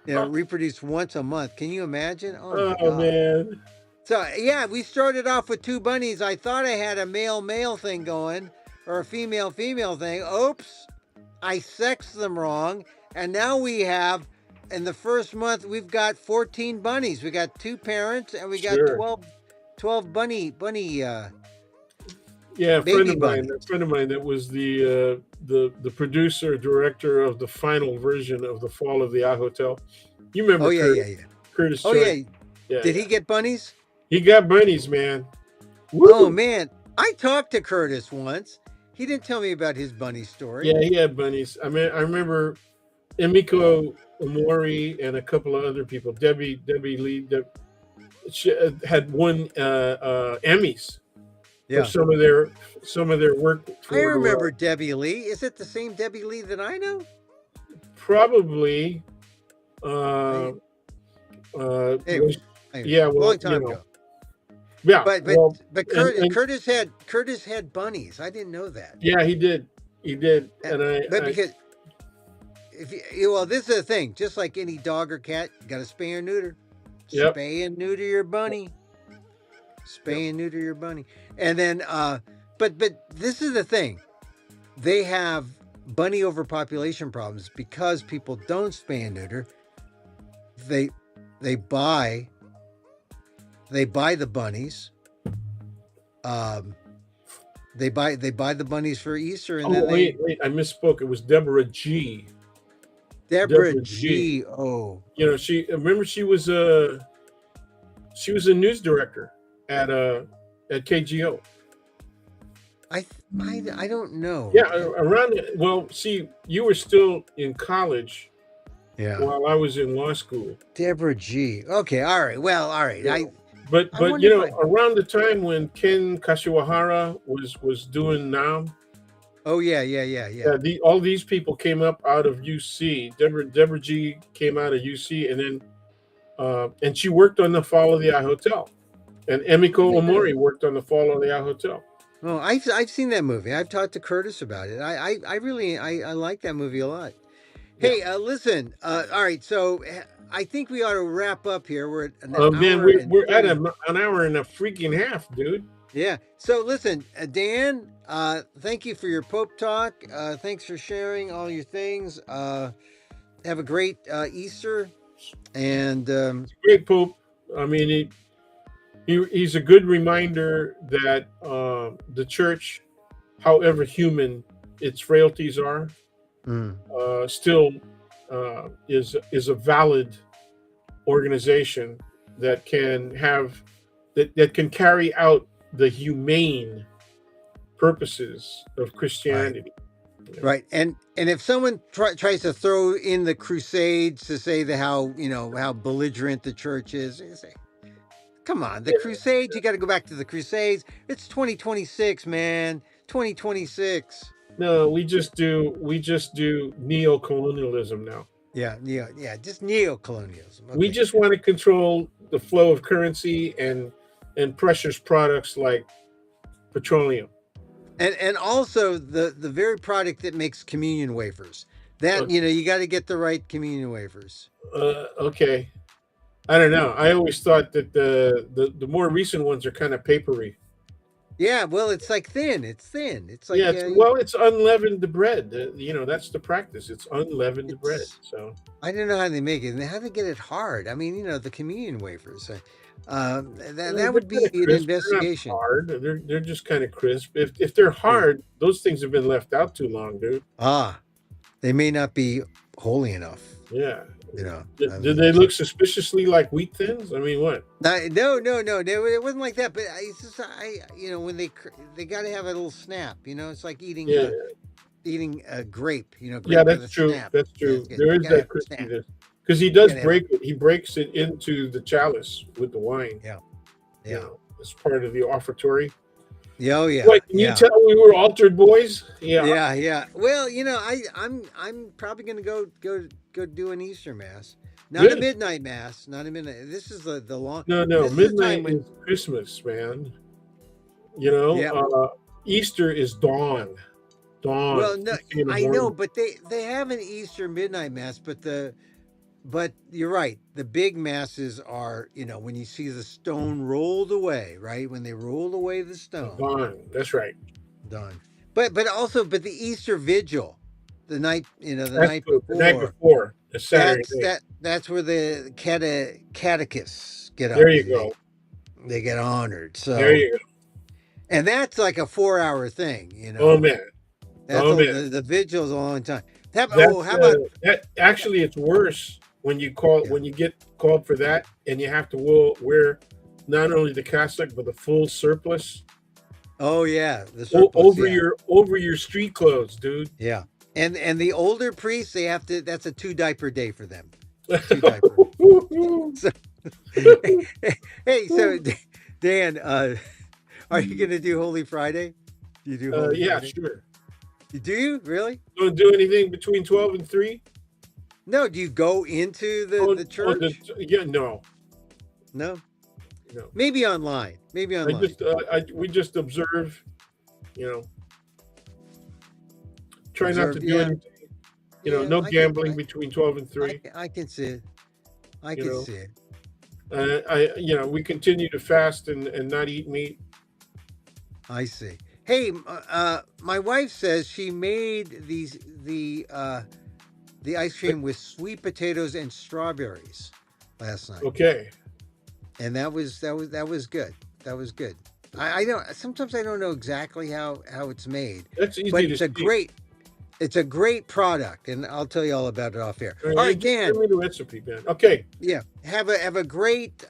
reproduced once a month, can you imagine? Oh my Oh god! man. So yeah, we started off with two bunnies. I thought I had a male male thing going or a female female thing. Oops, I sexed them wrong, and now we have. In the first month, we've got 14 bunnies. We got two parents, and we got Sure. 12 Yeah, baby bunnies. a friend of mine that was the producer director of the final version of the Fall of the Ah Hotel. You Oh remember yeah, yeah, yeah. Curtis Oh Joyce? yeah. Yeah, Did yeah. he get bunnies? He got bunnies, man. Oh Woo! man, I talked to Curtis once. He didn't tell me about his bunny story. Yeah, he had bunnies. I mean, I remember Emiko Omori and a couple of other people. Debbie Lee she had won Emmys for Yeah, some of their work I for remember Debbie Lee. Is it the same Debbie Lee that I know? probably I uh, anyway, anyway, yeah, long well, time ago. yeah, But but well, but and Curtis had bunnies. I didn't know that. yeah, he did, Uh, and But I because if well, this is the thing. Just like any dog or cat, you got to spay or neuter. yep, Spay and neuter your bunny. yep. Spay and neuter your bunny. And then but this is the thing. They have bunny overpopulation problems because people don't spay and neuter. They they buy they buy the bunnies. Um they buy the bunnies for Easter, and then Oh they wait, I misspoke. It was Deborah G. Deborah Deborah G. G. Oh, She remember she was a news director at KGO. I don't know. Yeah, around well, see, you were still in college Yeah. while I was in law school. Deborah G. Okay, all right. Well, all right. You I know, but wonder if I. around the time when Ken Kashiwahara was doing Now, Oh yeah, yeah, yeah, yeah. all these people came up out of UC. Deborah G came out of UC, and then and she worked on the Fall of the Eye Hotel, and Emiko Yeah. Omori worked on the Fall of the Eye Hotel. Oh, I've seen that movie. I've talked to Curtis about it. I really I like that movie a lot. Yeah. Hey, listen. All right. So I think we ought to wrap up here. We're at an Man, hour and we're at 30. an hour and a freaking half, dude. Yeah. So listen, Dan. Thank you for your Pope talk. Thanks for sharing all your things. Have a great Easter, and Great Pope. I mean, He's a good reminder that the church, however human its frailties are, Mm, still is a valid organization that can have that can carry out the humane purposes of right. Christianity. You know? Right. And if someone tries to throw in the Crusades to say the how, how belligerent the church is, you say, come on, the Yeah. Crusades, you got to go back to the Crusades. It's 2026, man. 2026. No, we just do neo-colonialism now. Yeah, yeah, yeah, just neo-colonialism. We Okay. just want to control the flow of currency and precious products like petroleum. And also the very product that makes communion wafers. That, Okay. you got to get the right communion wafers. Okay. I don't know. I always thought that the more recent ones are kind of papery. Yeah, well, it's like thin. It's thin. It's like Yeah, it's unleavened bread. That's the practice. It's unleavened bread. it's So I don't know how they make it and how they get it hard. I mean, the communion wafers. That they're would kind be of an crisp. They're not investigation. hard. They're just kind of crisp. If they're Yeah. hard, those things have been left out too long, dude. Ah, they may not be holy enough. Yeah. I Do mean, they look suspiciously like wheat thins? I mean, what? no, no, no, no. It wasn't like that. But it's just when they got to have a little snap. It's like Yeah, eating a grape. yeah, Grape with that's a true. snap. That's Yeah, true. it's good. There You is gotta that have a snap. crispiness because he You does gotta have break it. He breaks it into the chalice with the wine. yeah, You yeah, know, as part of the offertory. yeah, oh yeah, What can you yeah. tell we were altered boys? Yeah. Yeah, yeah. Well, I'm probably gonna go do an Easter mass, not a Good. midnight mass, not a midnight. This is the long. No, no. This is the time Midnight when. is Christmas, man. You know, Yeah. Easter is dawn. Dawn. Well, no, First thing in the I know, morning. but they have an Easter midnight mass, but you're right. The big masses are when you see the stone rolled away, right? When they rolled away the stone, Dawn. That's right. done. But the Easter vigil, the That's night good. The night before. before. The Saturday That's night. that's where the catechists get There up you and go. they get honored. There So you go. and that's like a 4 hour thing. Oh man. That's Oh man. the vigil's a long time. That's How about that. Actually, it's worse yeah? when you get called for that, and you have to wear not only the cassock but the full surplice Oh yeah, the surplice. Yeah, over your street clothes, dude. yeah. And the older priests they have to. That's a 2 diaper day for them. 2 diaper. So, hey, so Dan, are you gonna do Holy Friday? Do you do Holy Yeah, Friday? sure. Do you really? Don't do anything between 12 and 3. No. Do you go into the church? Yeah, no, No. no. Maybe online. Maybe I online. just, we just observe. You know, try not to Observe. do Yeah. anything. Yeah. No gambling between 12 and 3. I can see it. I You can know, see it. we continue to fast and not eat meat. I see. Hey, my wife says she made the ice cream with sweet potatoes and strawberries last night, Okay, and that was good. That was good. I don't. Sometimes I don't know exactly how it's made, that's easy but to see. it's a great product, and I'll tell you all about it off air. All All right, right, just Dan. send me the recipe, man. Okay, Yeah, have a great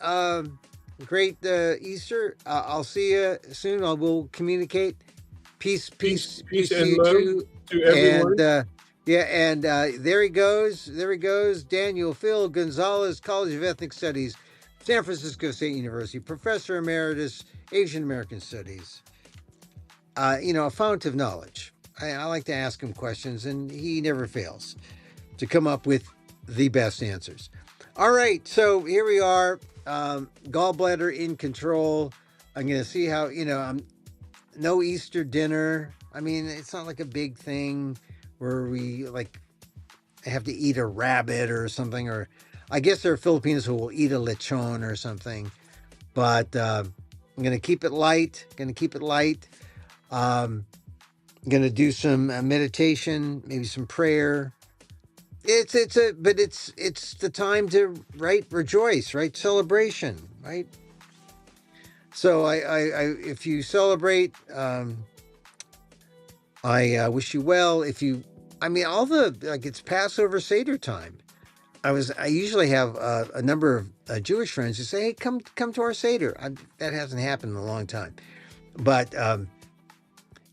Easter. I'll see you soon. I will communicate. Peace, peace, peace, peace, peace to and you love too. to And everyone. yeah, and there he goes. There he goes. Daniel Phil Gonzalez, College of Ethnic Studies, San Francisco State University, Professor Emeritus, Asian American Studies. A fount of knowledge. I like to ask him questions, and he never fails to come up with the best answers. All right, so here we are. Gallbladder in control. I'm going to see how, no Easter dinner. I mean, it's not like a big thing where we like have to eat a rabbit or something. Or I guess there are Filipinos who will eat a lechon or something. But I'm going to keep it light. Going to keep it light. Going to do some meditation, maybe some prayer. It's the time to rejoice, right, celebration, right. So if you celebrate, I wish you well. If you, I mean, all the like it's Passover Seder time. I usually have a number of Jewish friends who say, "Hey, come to our Seder." That hasn't happened in a long time, but and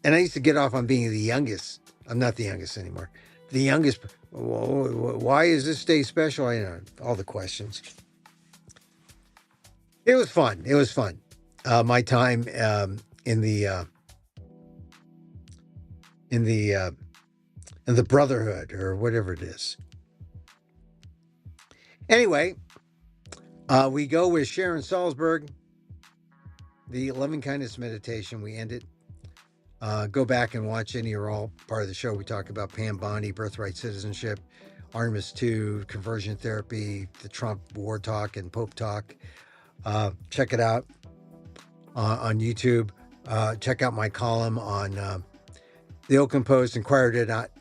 I used to get off on being the youngest. I'm not the youngest anymore. The youngest. Why is this day special? I know all the questions. It was fun. It was fun. My time in the in the in the brotherhood or whatever it is. Anyway, we go with Sharon Salzberg, the loving kindness meditation. We end it. Go back and watch any or all part of the show. We talk about Pam Bondi, birthright citizenship, Artemis 2, conversion therapy, the Trump war talk, and Pope talk. Check it out on YouTube. Check out my column on the Oakland Post, Inquirer.net,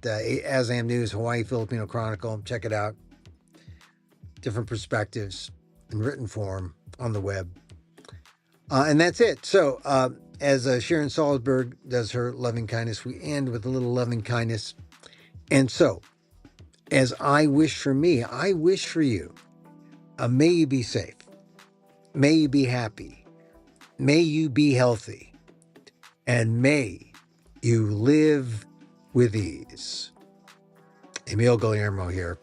ASAM News, Hawaii Filipino Chronicle. Check it out. Different perspectives in written form on the web. And that's it. So, as Sharon Salzberg does her loving kindness, we end with a little loving kindness. And so, as I wish for me, I wish for you. May you be safe. May you be happy. May you be healthy. And may you live with ease. Emil Guillermo here.